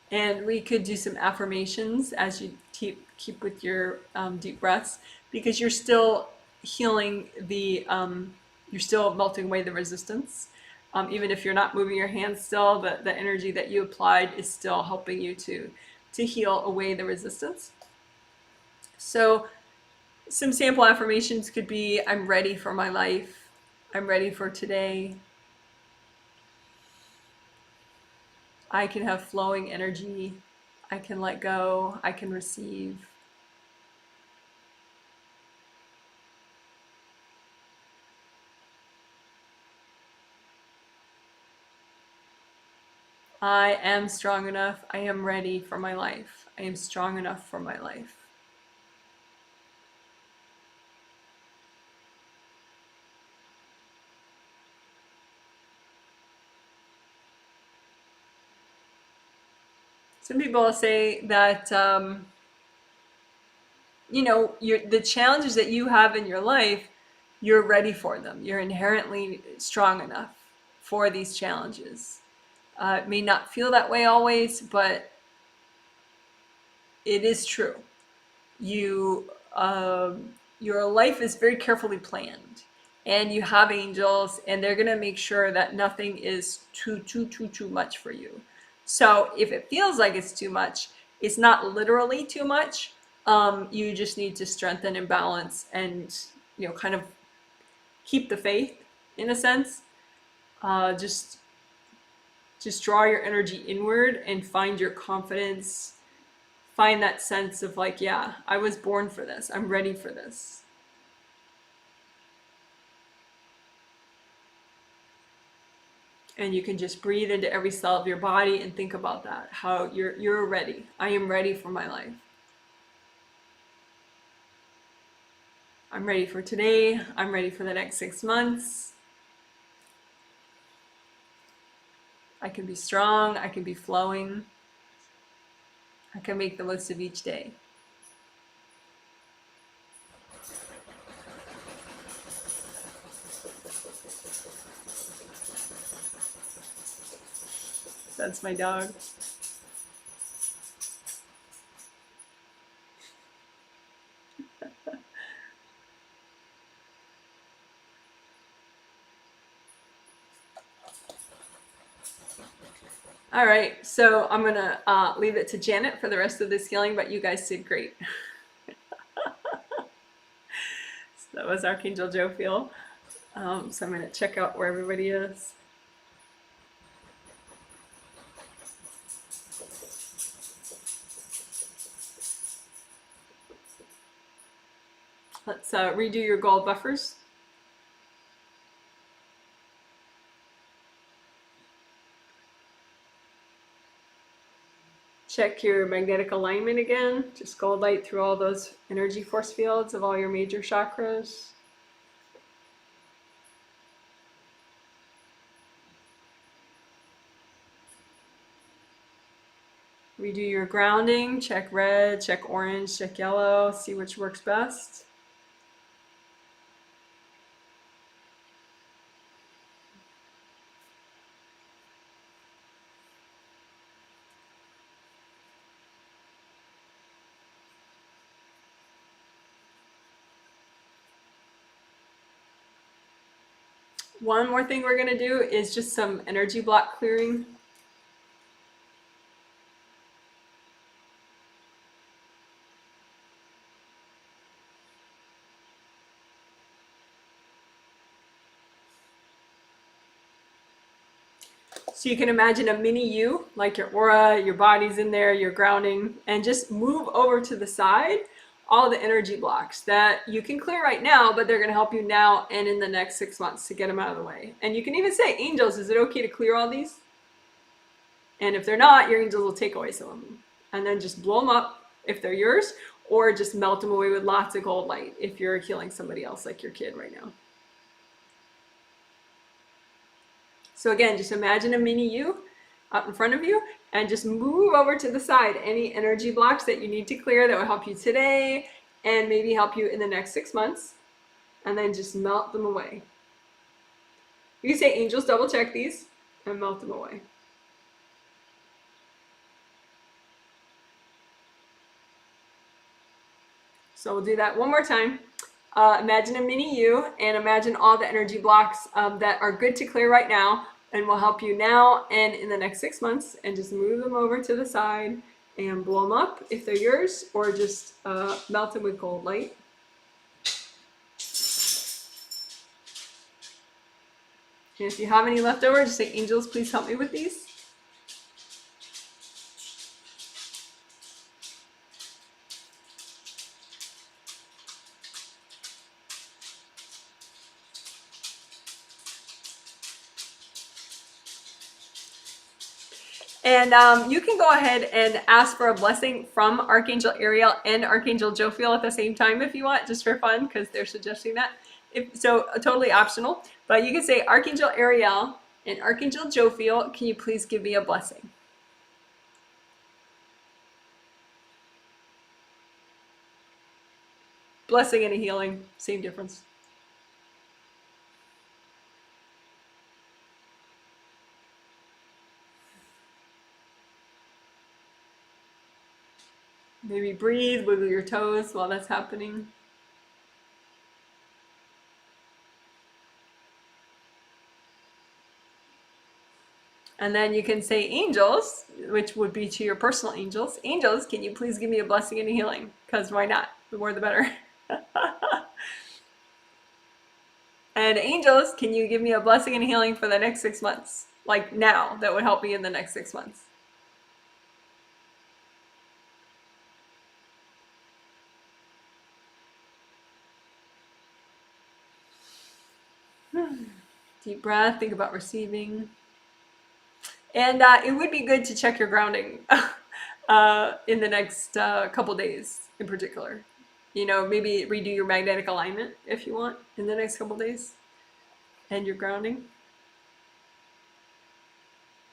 Speaker 1: And we could do some affirmations as you keep with your deep breaths, because you're still healing the, you're still melting away the resistance. Even if you're not moving your hands still, the energy that you applied is still helping you to heal away the resistance. So some sample affirmations could be, I'm ready for my life. I'm ready for today. I can have flowing energy. I can let go. I can receive. I am strong enough. I am ready for my life. I am strong enough for my life. Some people say that, you know, the challenges that you have in your life, you're ready for them. You're inherently strong enough for these challenges. It may not feel that way always, but it is true. You, your life is very carefully planned, and you have angels, and they're gonna make sure that nothing is too much for you. So if it feels like it's too much, it's not literally too much. You just need to strengthen and balance, and kind of keep the faith in a sense. Just draw your energy inward and find your confidence. Find that sense of like, yeah, I was born for this. I'm ready for this. And you can just breathe into every cell of your body and think about that. How you're ready. I am ready for my life. I'm ready for today. I'm ready for the next 6 months. I can be strong. I can be flowing. I can make the most of each day. That's my dog. All right, so I'm gonna leave it to Janet for the rest of this healing, but you guys did great. So that was Archangel Jophiel. So I'm gonna check out where everybody is. Let's redo your gold buffers. Check your magnetic alignment again. Just gold light through all those energy force fields of all your major chakras. Redo your grounding. Check red, check orange, check yellow. See which works best. One more thing we're going to do is just some energy block clearing. So you can imagine a mini you, like your aura, your body's in there, you're grounding, and just move over to the side all the energy blocks that you can clear right now, but they're going to help you now and in the next 6 months to get them out of the way. And you can even say, angels, is it okay to clear all these? And if they're not, your angels will take away some of them. And then just blow them up if they're yours, or just melt them away with lots of gold light if you're healing somebody else like your kid right now. So again, just imagine a mini you up in front of you and just move over to the side any energy blocks that you need to clear that will help you today and maybe help you in the next 6 months, and then just melt them away. You can say, angels, double check these and melt them away. So we'll do that one more time. Imagine a mini you and imagine all the energy blocks that are good to clear right now and will help you now and in the next 6 months, and just move them over to the side and blow them up if they're yours, or just melt them with gold light. And if you have any left over, just say, angels, please help me with these. And you can go ahead and ask for a blessing from Archangel Ariel and Archangel Jophiel at the same time if you want, just for fun, because they're suggesting that. So totally optional. But you can say, Archangel Ariel and Archangel Jophiel, can you please give me a blessing? Blessing and a healing, same difference. Maybe breathe, wiggle your toes while that's happening. And then you can say angels, which would be to your personal angels. Angels, can you please give me a blessing and a healing? Because why not? The more the better. And angels, can you give me a blessing and a healing for the next 6 months? Like now, that would help me in the next 6 months. Deep breath, think about receiving. And it would be good to check your grounding in the next couple days in particular. You know, maybe redo your magnetic alignment if you want in the next couple days. And your grounding.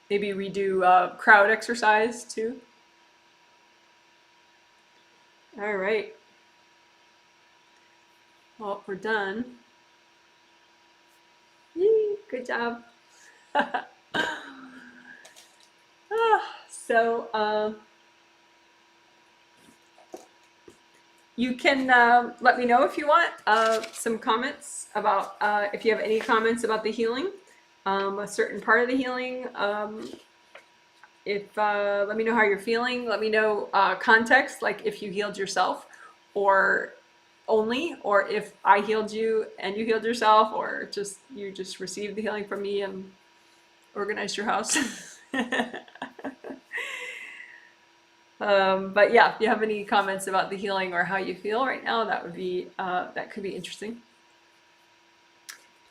Speaker 1: Maybe redo crowd exercise too. All right. Well, we're done. Yay, good job. So you can let me know if you want some comments about if you have any comments about the healing, a certain part of the healing. If let me know how you're feeling. Let me know context, like if you healed yourself, or only, or if I healed you and you healed yourself, or just you just received the healing from me and organized your house. But yeah, if you have any comments about the healing or how you feel right now, that would be that could be interesting.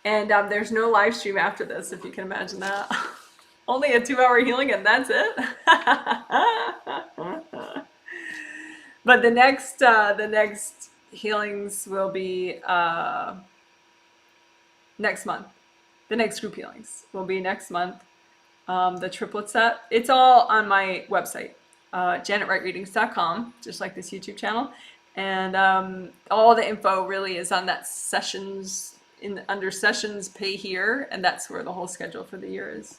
Speaker 1: And there's no live stream after this, if you can imagine that. Only a 2-hour healing and that's it. But the next healings will be next month. The next group healings will be next month. The triplet set. It's all on my website, janetwrightreadings.com, just like this YouTube channel. And all the info really is on that sessions, under sessions, pay here, and that's where the whole schedule for the year is.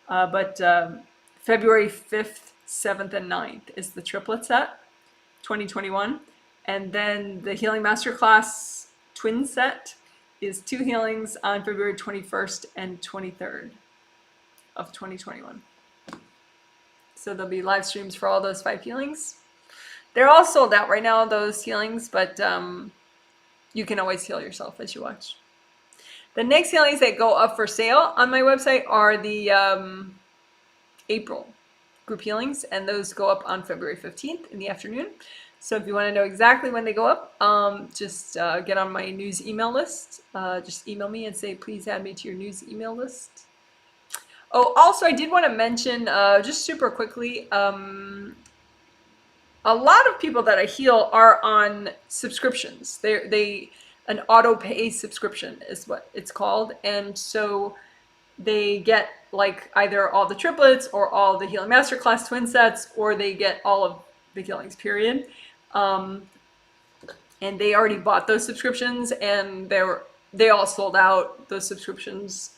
Speaker 1: But February 5th, 7th, and 9th is the triplet set, 2021. And then the Healing Masterclass twin set is 2 healings on February 21st and 23rd of 2021. So there'll be live streams for all those 5 healings. They're all sold out right now, those healings, but you can always heal yourself as you watch. The next healings that go up for sale on my website are the April group healings, and those go up on February 15th in the afternoon. So if you want to know exactly when they go up, just get on my news email list. Just email me and say, please add me to your news email list. Oh, also, I did want to mention, just super quickly, a lot of people that I heal are on subscriptions. An auto pay subscription is what it's called. And so they get like either all the triplets or all the Healing Masterclass twin sets, or they get all of the healings, period. And they already bought those subscriptions, and they all sold out, those subscriptions.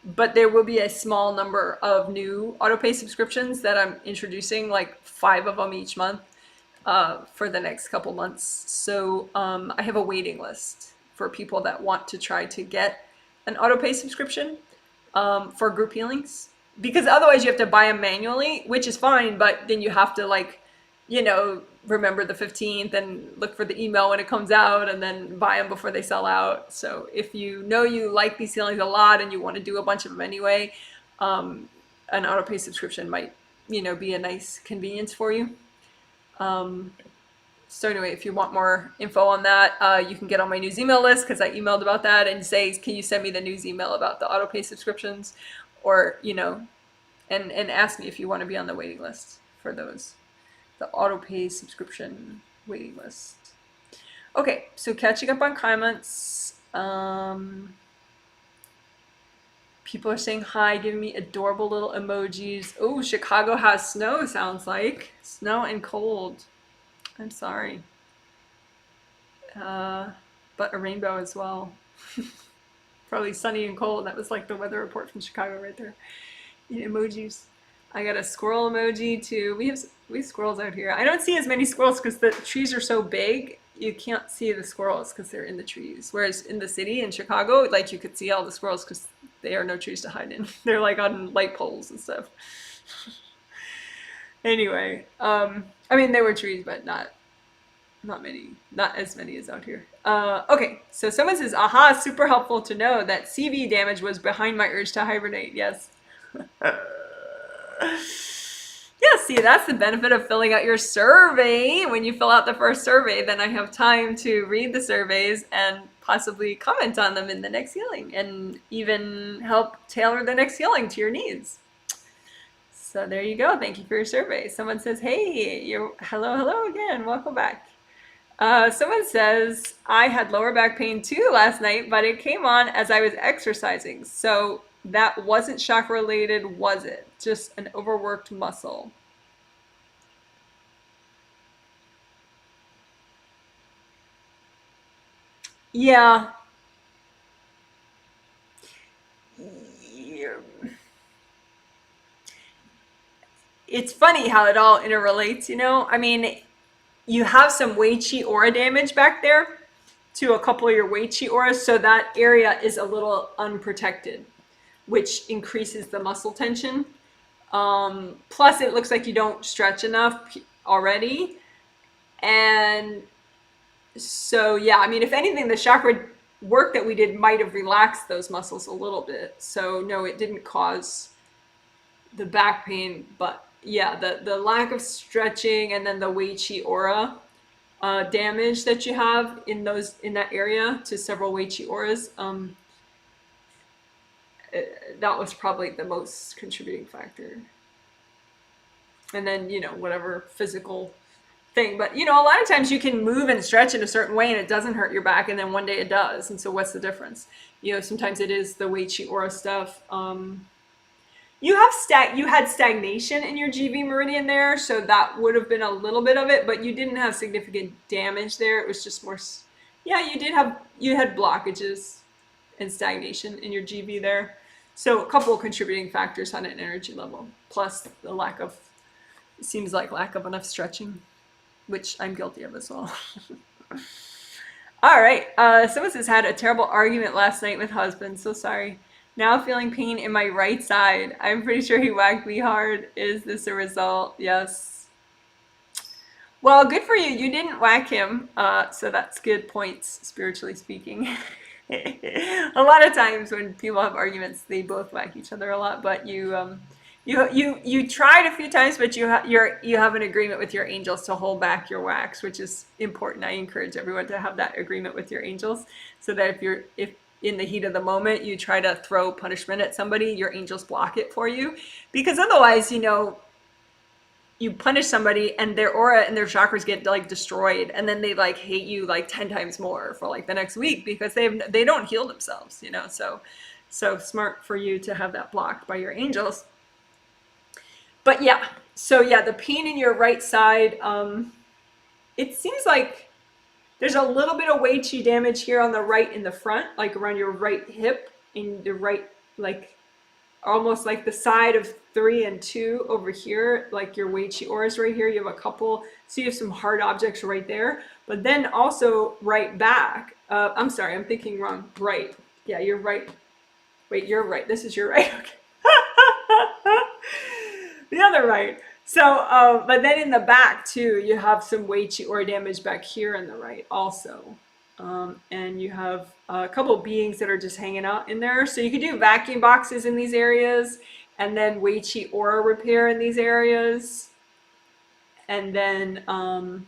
Speaker 1: But there will be a small number of new auto-pay subscriptions that I'm introducing, like 5 of them each month for the next couple months. So I have a waiting list for people that want to try to get an auto-pay subscription for group healings. Because otherwise you have to buy them manually, which is fine, but then you have to remember the 15th and look for the email when it comes out and then buy them before they sell out. So if you know you like these healings a lot and you want to do a bunch of them anyway, an auto-pay subscription might, be a nice convenience for you. So anyway, if you want more info on that, you can get on my news email list, because I emailed about that, and say, can you send me the news email about the auto-pay subscriptions? Or, and ask me if you want to be on the waiting list for those. The auto-pay subscription waiting list. Okay, so catching up on comments. People are saying hi, giving me adorable little emojis. Oh, Chicago has snow, sounds like. Snow and cold. I'm sorry. but a rainbow as well. Probably sunny and cold. That was like the weather report from Chicago right there. Emojis. I got a squirrel emoji too. We have squirrels out here. I don't see as many squirrels because the trees are so big. You can't see the squirrels because they're in the trees. Whereas in the city in Chicago, like you could see all the squirrels because there are no trees to hide in. They're like on light poles and stuff. Anyway, I mean there were trees, but not many, not as many as out here. Okay, so someone says, aha, super helpful to know that CV damage was behind my urge to hibernate. Yes. Yeah, see, that's the benefit of filling out your survey. When you fill out the first survey, then I have time to read the surveys and possibly comment on them in the next healing and even help tailor the next healing to your needs. So there you go. Thank you for your survey. Someone says, hey, hello again. Welcome back. Someone says, I had lower back pain too last night, but it came on as I was exercising. So that wasn't chakra related, was it? Just an overworked muscle. Yeah. It's funny how it all interrelates, you know? I mean, you have some Wei Qi aura damage back there to a couple of your Wei Qi auras, so that area is a little unprotected, which increases the muscle tension. Plus, it looks like you don't stretch enough already. And so, yeah, I mean, if anything, the chakra work that we did might have relaxed those muscles a little bit. So, no, it didn't cause the back pain, but yeah, the lack of stretching and then the Wei Qi aura damage that you have in that area to several Wei Qi auras, that was probably the most contributing factor. And then, you know, whatever physical thing. But, you know, a lot of times you can move and stretch in a certain way and it doesn't hurt your back, and then one day it does. And so what's the difference? You know, sometimes it is the Wei Qi aura stuff. You had stagnation in your GV meridian there, so that would have been a little bit of it, but you didn't have significant damage there. It was just more, yeah, you had blockages and stagnation in your GV there. So a couple of contributing factors on an energy level, plus the lack of enough stretching, which I'm guilty of as well. All right, someone says, had a terrible argument last night with husband, so sorry. Now feeling pain in my right side. I'm pretty sure he whacked me hard. Is this a result? Yes. Well, good for you. You didn't whack him, so that's good points, spiritually speaking. A lot of times when people have arguments, they both whack each other a lot. But you tried a few times, but you have an agreement with your angels to hold back your whacks, which is important. I encourage everyone to have that agreement with your angels, so that if in the heat of the moment you try to throw punishment at somebody, your angels block it for you, because otherwise, you know, you punish somebody and their aura and their chakras get like destroyed, and then they like hate you like 10 times more for like the next week because they don't heal themselves, you know. So smart for you to have that blocked by your angels. But yeah, so yeah, the pain in your right side, it seems like there's a little bit of Wei Qi damage here on the right in the front, like around your right hip, in the right, like almost like the side of 3 and 2 over here, like your Wei Qi auras right here. You have a couple, so you have some hard objects right there. But then also right back, I'm sorry, I'm thinking wrong. Right. Yeah, you're right. Wait, you're right. This is your right. Okay. The other right. So, but then in the back too, you have some Wei Qi aura damage back here in the right also. And you have a couple of beings that are just hanging out in there. So you could do vacuum boxes in these areas, and then Wei Qi aura repair in these areas. And then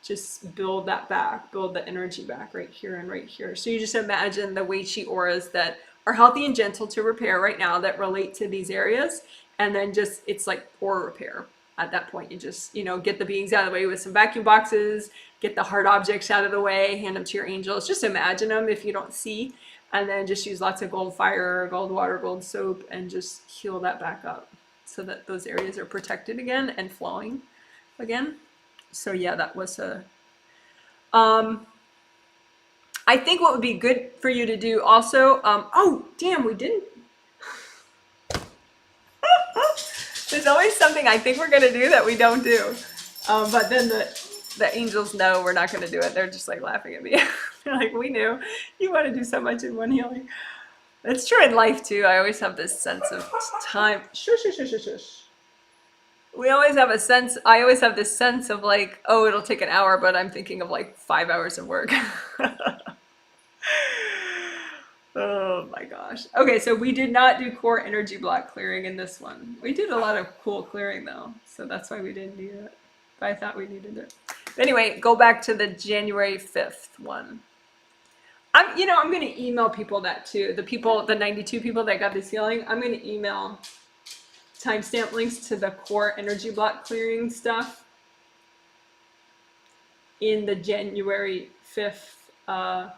Speaker 1: just build that back, build the energy back right here and right here. So you just imagine the Wei Qi auras that are healthy and gentle to repair right now that relate to these areas. And then just, it's like aura repair. At that point, you just, you know, get the beings out of the way with some vacuum boxes, get the hard objects out of the way, hand them to your angels. Just imagine them if you don't see, and then just use lots of gold fire, gold water, gold soap, and just heal that back up so that those areas are protected again and flowing again. So yeah, that was a Um, I think what would be good for you to do also, oh, damn, we didn't. There's always something I think we're going to do that we don't do. But then the angels know we're not going to do it. They're just like laughing at me. They're like, we knew you want to do so much in one healing. That's true in life too. I always have this sense of time. Shush, shush, shush, shush, shush. We always have a sense, I always have this sense of like, oh, it'll take an hour, but I'm thinking of like 5 hours of work. Oh my gosh. Okay, so we did not do core energy block clearing in this one. We did a lot of cool clearing though, so that's why we didn't need it. But I thought we needed it. But anyway, go back to the January 5th one. I'm going to email people that too. The 92 people that got this healing, I'm going to email timestamp links to the core energy block clearing stuff in the January 5th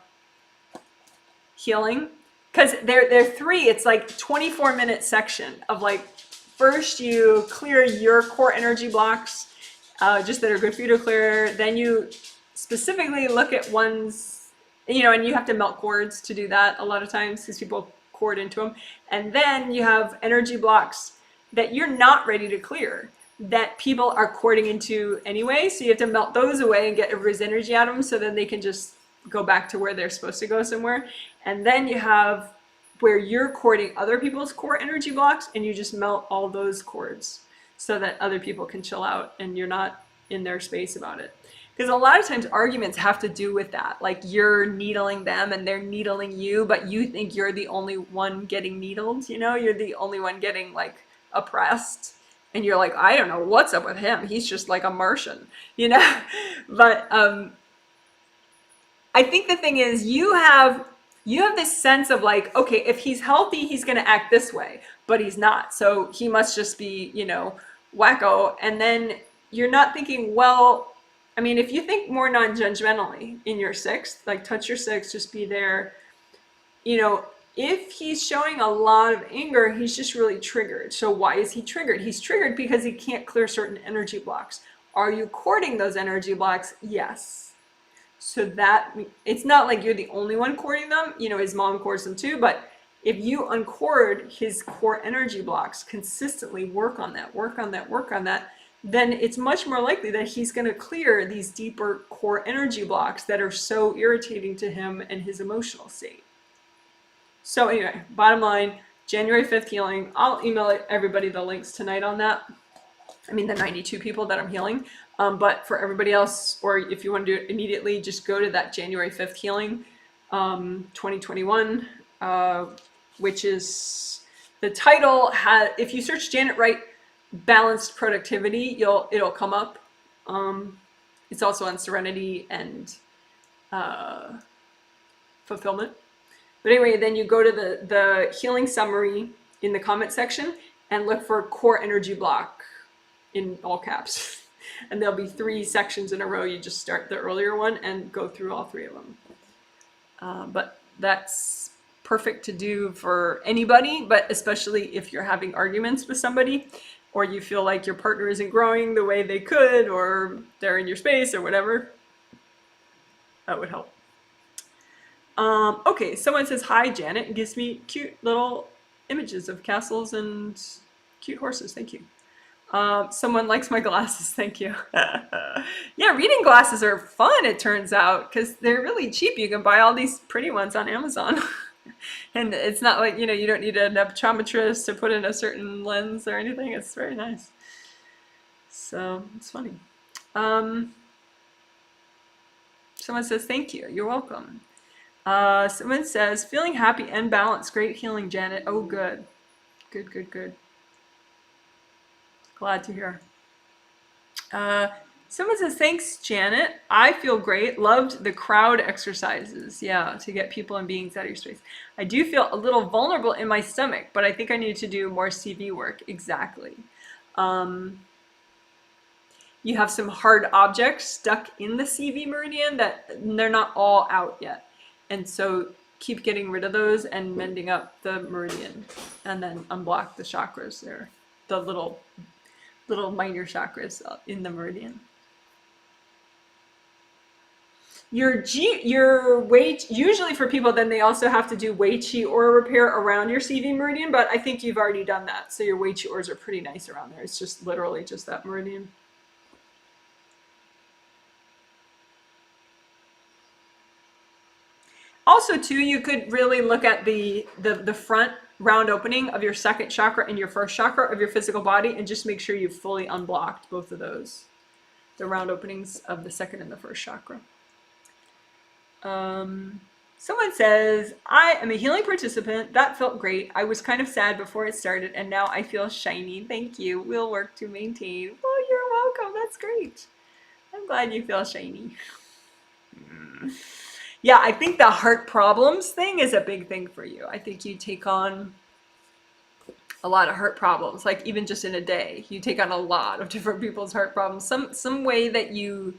Speaker 1: healing, because they're three. It's like 24-minute section of like, first you clear your core energy blocks, just that are good for you to clear. Then you specifically look at ones, and you have to melt cords to do that a lot of times because people cord into them. And then you have energy blocks that you're not ready to clear that people are cording into anyway. So you have to melt those away and get everybody's energy out of them so then they can just go back to where they're supposed to go somewhere. And then you have where you're cording other people's core energy blocks and you just melt all those cords so that other people can chill out and you're not in their space about it. Because a lot of times arguments have to do with that. Like you're needling them and they're needling you, but you think you're the only one getting needled, you're the only one getting like oppressed. And you're like, I don't know what's up with him. He's just like a Martian, But I think the thing is you have this sense of like, okay, if he's healthy, he's going to act this way, but he's not. So he must just be, wacko. And then you're not thinking, well, I mean, if you think more non-judgmentally in your sixth, like touch your sixth, just be there, if he's showing a lot of anger, he's just really triggered. So why is he triggered? He's triggered because he can't clear certain energy blocks. Are you cording those energy blocks? Yes. So that it's not like you're the only one cording them. His mom cords them too. But if you uncord his core energy blocks, consistently work on that, then it's much more likely that he's going to clear these deeper core energy blocks that are so irritating to him and his emotional state. So anyway, bottom line, January 5th healing. I'll email everybody the links tonight on that. I mean, the 92 people that I'm healing. But for everybody else, or if you want to do it immediately, just go to that January 5th healing, 2021, which is the title. If you search Janet Wright balanced productivity, it'll come up. It's also on serenity and fulfillment. But anyway, then you go to the healing summary in the comment section and look for core energy block in all caps. And there'll be 3 sections in a row. You just start the earlier one and go through all 3 of them. But that's perfect to do for anybody, but especially if you're having arguments with somebody or you feel like your partner isn't growing the way they could, or they're in your space or whatever. That would help. Okay, someone says, hi, Janet, and gives me cute little images of castles and cute horses. Thank you. Someone likes my glasses. Thank you. Yeah, reading glasses are fun, it turns out, because they're really cheap. You can buy all these pretty ones on Amazon. And it's not like, you don't need an optometrist to put in a certain lens or anything. It's very nice. So it's funny. Someone says, thank you. You're welcome. Someone says, feeling happy and balanced. Great healing, Janet. Oh, good. Good. Glad to hear. Someone says, thanks, Janet. I feel great. Loved the crowd exercises. Yeah, to get people and beings out of your space. I do feel a little vulnerable in my stomach, but I think I need to do more CV work. Exactly. You have some hard objects stuck in the CV meridian that they're not all out yet. And so keep getting rid of those and mending up the meridian, and then unblock the chakras there, the little minor chakras in the meridian. your Wei, usually for people, then they also have to do Wei Qi aura repair around your CV meridian, but I think you've already done that. So your Wei Qi auras are pretty nice around there. It's just literally just that meridian. Also, too, you could really look at the front round opening of your second chakra and your first chakra of your physical body and just make sure you've fully unblocked both of those. The round openings of the second and the first chakra. Someone says, I am a healing participant. That felt great. I was kind of sad before it started and now I feel shiny. Thank you. We'll work to maintain. Well, you're welcome. That's great. I'm glad you feel shiny. Yeah, I think the heart problems thing is a big thing for you. I think you take on a lot of heart problems, like even just in a day, you take on a lot of different people's heart problems. Some way that you,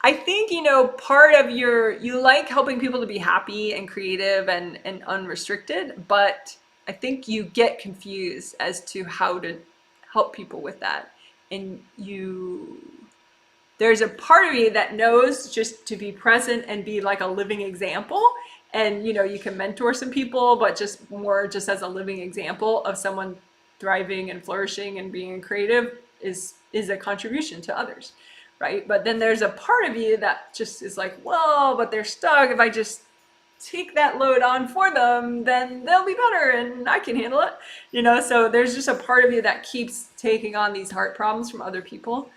Speaker 1: I think, you know, part of you like helping people to be happy and creative and unrestricted, but I think you get confused as to how to help people with that. And there's a part of you that knows just to be present and be like a living example. And, you know, you can mentor some people, but just more just as a living example of someone thriving and flourishing and being creative is a contribution to others, right? But then there's a part of you that just is like, well, but they're stuck. If I just take that load on for them, then they'll be better and I can handle it, you know? So there's just a part of you that keeps taking on these heart problems from other people.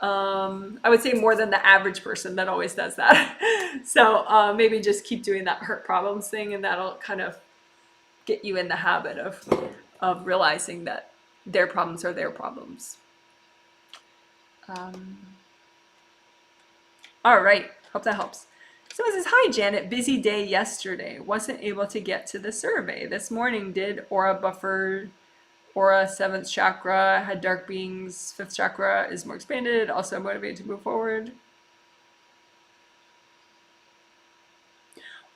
Speaker 1: I would say more than the average person that always does that. So maybe just keep doing that hurt problems thing and that'll kind of get you in the habit of realizing that their problems are their problems. All right, hope that helps. Someone says, hi Janet, busy day yesterday. Wasn't able to get to the survey. This morning did aura buffer, aura 7th chakra, had dark beings, 5th chakra is more expanded, also motivated to move forward.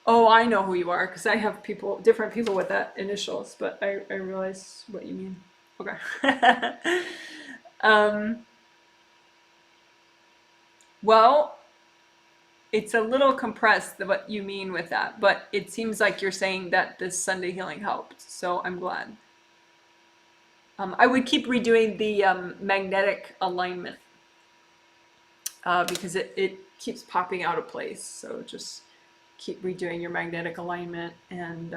Speaker 1: Oh, I know who you are, because I have different people with that initials, but I realize what you mean. Okay. Well, it's a little compressed what you mean with that, but it seems like you're saying that this Sunday healing helped, so I'm glad. I would keep redoing the magnetic alignment because it keeps popping out of place. So just keep redoing your magnetic alignment and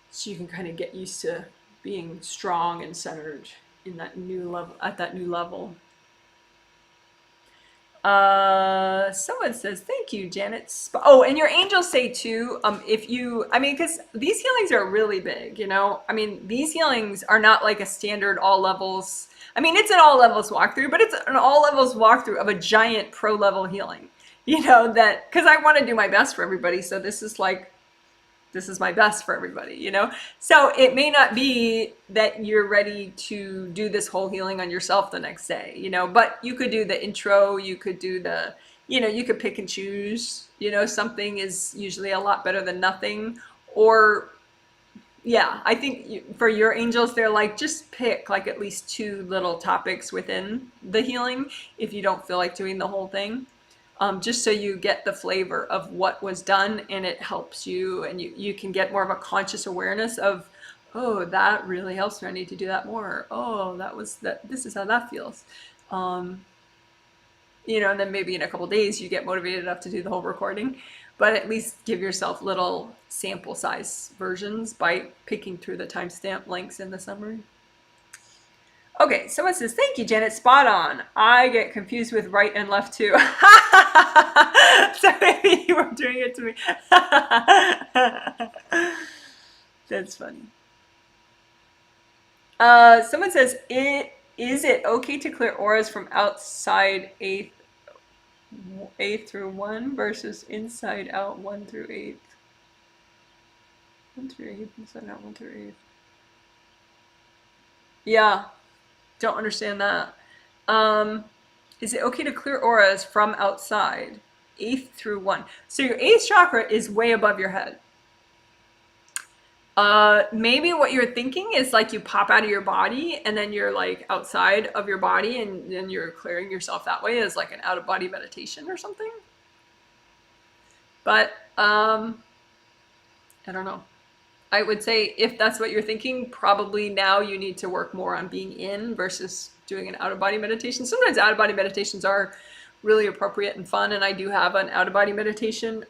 Speaker 1: so you can kind of get used to being strong and centered in that new level, at that new level. Someone says, thank you, Janet. Oh, and your angels say too, if you, I mean, because these healings are really big, you know, I mean, these healings are not like a standard all levels. I mean, it's an all levels walkthrough, but it's an all levels walkthrough of a giant pro level healing, you know, that, because I want to do my best for everybody. So this is like, this is my best for everybody, you know? So it may not be that you're ready to do this whole healing on yourself the next day, you know, but you could do the intro, you could do the, you know, you could pick and choose, you know, something is usually a lot better than nothing. Or yeah, I think for your angels, they're like, just pick like at least 2 little topics within the healing if you don't feel like doing the whole thing. Just so you get the flavor of what was done and it helps you and you can get more of a conscious awareness of, oh, that really helps me. I need to do that more. Oh, this is how that feels. You know, and then maybe in a couple days you get motivated enough to do the whole recording, but at least give yourself little sample size versions by picking through the timestamp links in the summary. Okay, someone says, thank you, Janet, spot on. I get confused with right and left too. So maybe you were doing it to me. That's funny. Someone says, is it okay to clear auras from outside 8 through 1 versus inside out 1 through 8? 1 through 8, inside out 1 through 8. Yeah. Don't understand that. Is it okay to clear auras from outside, 8th through 1? So your 8th chakra is way above your head. Maybe what you're thinking is like you pop out of your body and then you're like outside of your body and then you're clearing yourself that way as like an out of body meditation or something. But I don't know. I would say if that's what you're thinking, probably now you need to work more on being in versus doing an out of body meditation. Sometimes out of body meditations are really appropriate and fun, and I do have an out of body meditation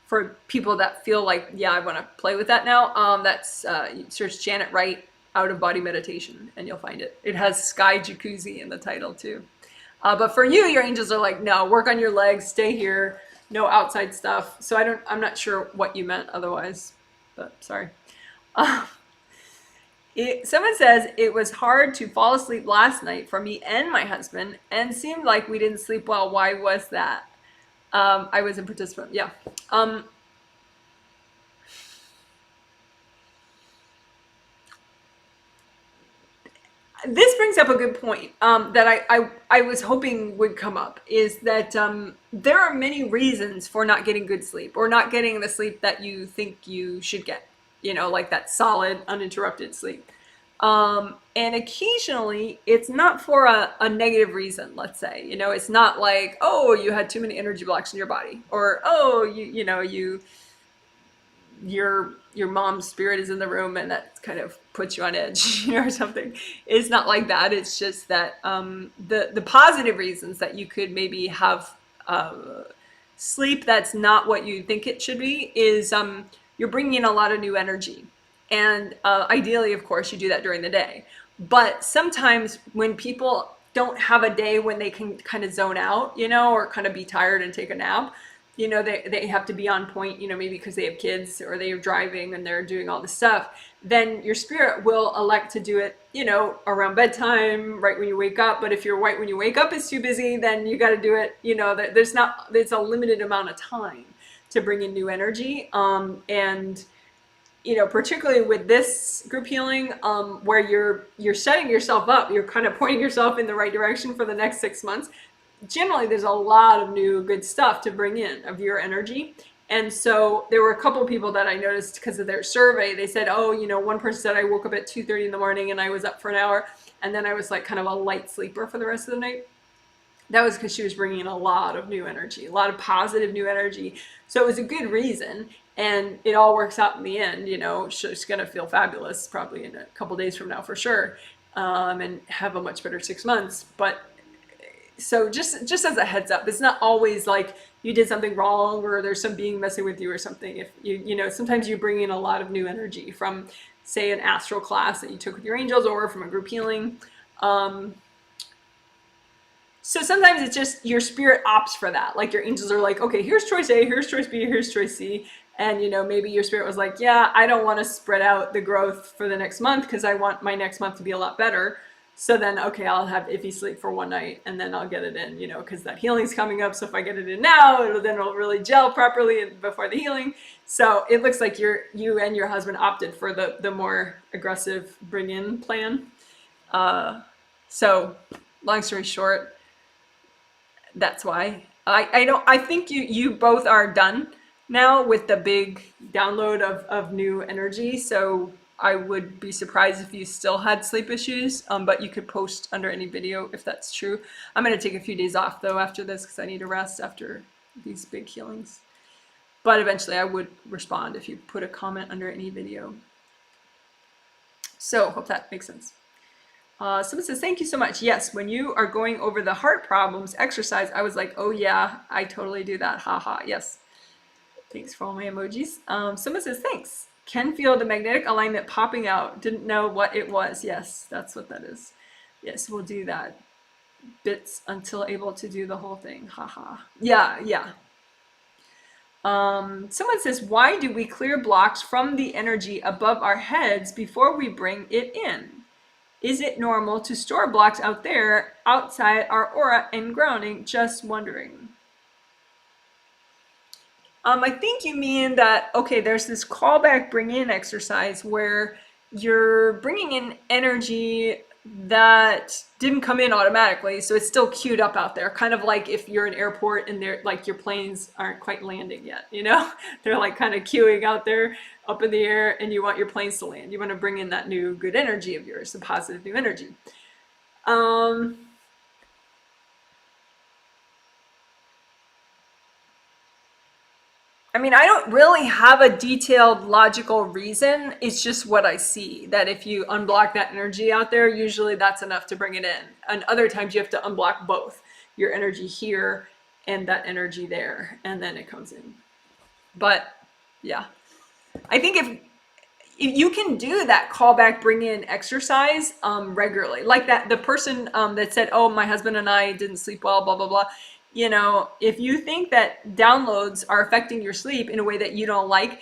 Speaker 1: for people that feel like, yeah, I want to play with that now. That's search Janet Wright out of body meditation, and you'll find it. It has sky jacuzzi in the title too. But for you, your angels are like, no, work on your legs, stay here, no outside stuff. So I'm not sure what you meant otherwise, but sorry. Someone says it was hard to fall asleep last night for me and my husband, and seemed like we didn't sleep well. Why was that? I was a participant. Yeah. This brings up a good point that I was hoping would come up, is that there are many reasons for not getting good sleep or not getting the sleep that you think you should get, like that solid, uninterrupted sleep. And occasionally it's not for a negative reason, let's say. It's not like, oh, you had too many energy blocks in your body, or, oh, your mom's spirit is in the room and that kind of puts you on edge, or something. It's not like that. It's just that the positive reasons that you could maybe have sleep that's not what you think it should be is you're bringing in a lot of new energy. And ideally, of course, you do that during the day. But sometimes when people don't have a day when they can kind of zone out, or kind of be tired and take a nap, they have to be on point, maybe because they have kids or they are driving and they're doing all this stuff, then your spirit will elect to do it, around bedtime, right when you wake up. But if your right when you wake up is too busy, then you got to do it, there's a limited amount of time to bring in new energy. And particularly with this group healing, where you're setting yourself up, you're kind of pointing yourself in the right direction for the next 6 months. Generally, there's a lot of new good stuff to bring in of your energy. And so there were a couple of people that I noticed because of their survey. They said, oh, one person said I woke up at 2:30 in the morning and I was up for an hour. And then I was like kind of a light sleeper for the rest of the night. That was because she was bringing in a lot of new energy, a lot of positive new energy. So it was a good reason. And it all works out in the end. She's going to feel fabulous probably in a couple days from now for sure, and have a much better 6 months. But so just as a heads up, it's not always like you did something wrong or there's some being messing with you or something. If sometimes you bring in a lot of new energy from, say, an astral class that you took with your angels or from a group healing. So sometimes it's just your spirit opts for that. Like your angels are like, okay, here's choice A, here's choice B, here's choice C. And, maybe your spirit was like, yeah, I don't want to spread out the growth for the next month because I want my next month to be a lot better. So then, okay, I'll have iffy sleep for one night and then I'll get it in, because that healing's coming up. So if I get it in now, it'll really gel properly before the healing. So it looks like you and your husband opted for the more aggressive bring in plan. So long story short, that's why I think you both are done now with the big download of new energy. So I would be surprised if you still had sleep issues, but you could post under any video if that's true. I'm going to take a few days off though after this because I need to rest after these big healings. But eventually I would respond if you put a comment under any video. So hope that makes sense. Someone says, thank you so much. Yes, when you are going over the heart problems exercise, I was like, oh yeah, I totally do that. Haha. Yes. Thanks for all my emojis. Someone says, thanks. Can feel the magnetic alignment popping out. Didn't know what it was. Yes, that's what that is. Yes, we'll do that. Bits until able to do the whole thing. Haha. Yeah. Someone says, why do we clear blocks from the energy above our heads before we bring it in? Is it normal to store blocks out there outside our aura and grounding? Just wondering. I think you mean that, okay, there's this callback bring in exercise where you're bringing in energy that didn't come in automatically, so it's still queued up out there, kind of like if you're an airport and they're like your planes aren't quite landing yet, you know. They're like kind of queuing out there up in the air, and you want your planes to land. You want to bring in that new good energy of yours, the positive new energy. I mean, I don't really have a detailed logical reason. It's just what I see, that if you unblock that energy out there, usually that's enough to bring it in. And other times you have to unblock both, your energy here and that energy there, and then it comes in. But yeah, I think if you can do that callback bring in exercise regularly, like that the person that said, oh, my husband and I didn't sleep well, blah blah blah. You know, if you think that downloads are affecting your sleep in a way that you don't like,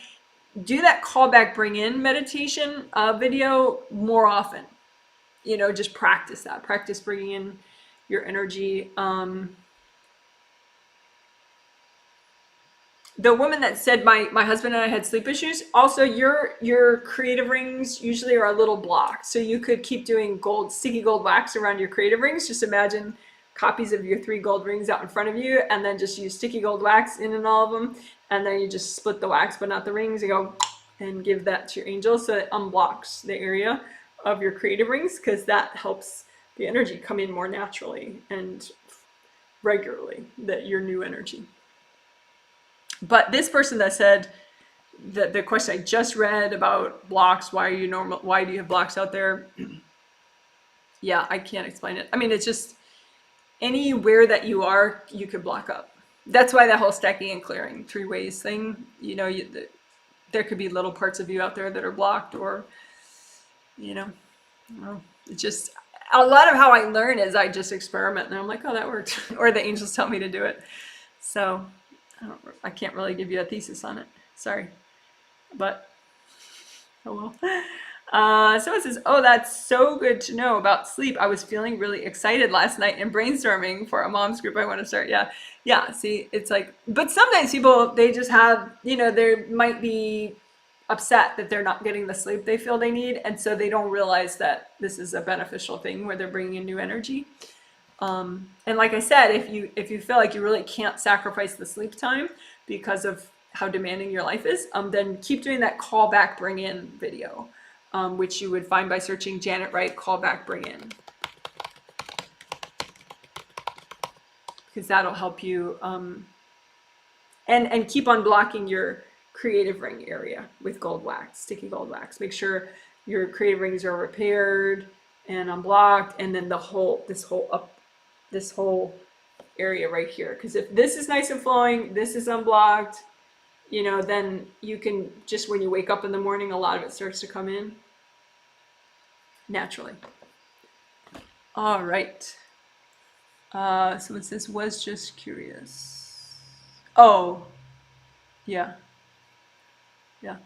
Speaker 1: do that callback bring in meditation video more often. You know, just practice that, practice bringing in your energy. The woman that said my husband and I had sleep issues, also your creative rings usually are a little blocked. So you could keep doing sticky gold wax around your creative rings. Just imagine copies of your 3 gold rings out in front of you, and then just use sticky gold wax in all of them. And then you just split the wax, but not the rings. You go and give that to your angel, so it unblocks the area of your creative rings, because that helps the energy come in more naturally and regularly, that your new energy. But this person that said that the question I just read about blocks, why do you have blocks out there? Yeah, I can't explain it. I mean, it's just anywhere that you are, you could block up. That's why that whole stacking and clearing 3 ways thing, you know, there could be little parts of you out there that are blocked, or, you know, well, it's just a lot of how I learn is I just experiment, and I'm like, oh, that worked. Or the angels tell me to do it. So I can't really give you a thesis on it. Sorry. But, oh well. So it says, oh, that's so good to know about sleep. I was feeling really excited last night and brainstorming for a mom's group I want to start. Yeah. Yeah. See, it's like, but sometimes people, they just have, you know, they might be upset that they're not getting the sleep they feel they need. And so they don't realize that this is a beneficial thing where they're bringing in new energy. And like I said, if you feel like you really can't sacrifice the sleep time because of how demanding your life is, then keep doing that callback bring in video, which you would find by searching Janet Wright callback bring in, because that'll help you. And keep on blocking your creative ring area with gold wax, sticky gold wax. Make sure your creative rings are repaired and unblocked, and then this whole area right here, because if this is nice and flowing, this is unblocked, you know, then you can just, when you wake up in the morning, a lot of it starts to come in naturally. All right. Someone says, was just curious. Oh, yeah. Yeah.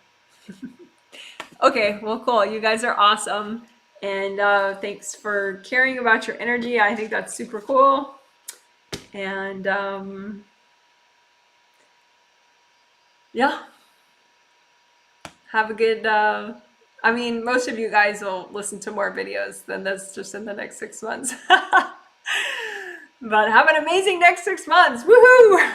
Speaker 1: Okay, well, cool. You guys are awesome. And thanks for caring about your energy. I think that's super cool. And yeah, have a good, I mean, most of you guys will listen to more videos than this just in the next 6 months. But have an amazing next 6 months. Woohoo!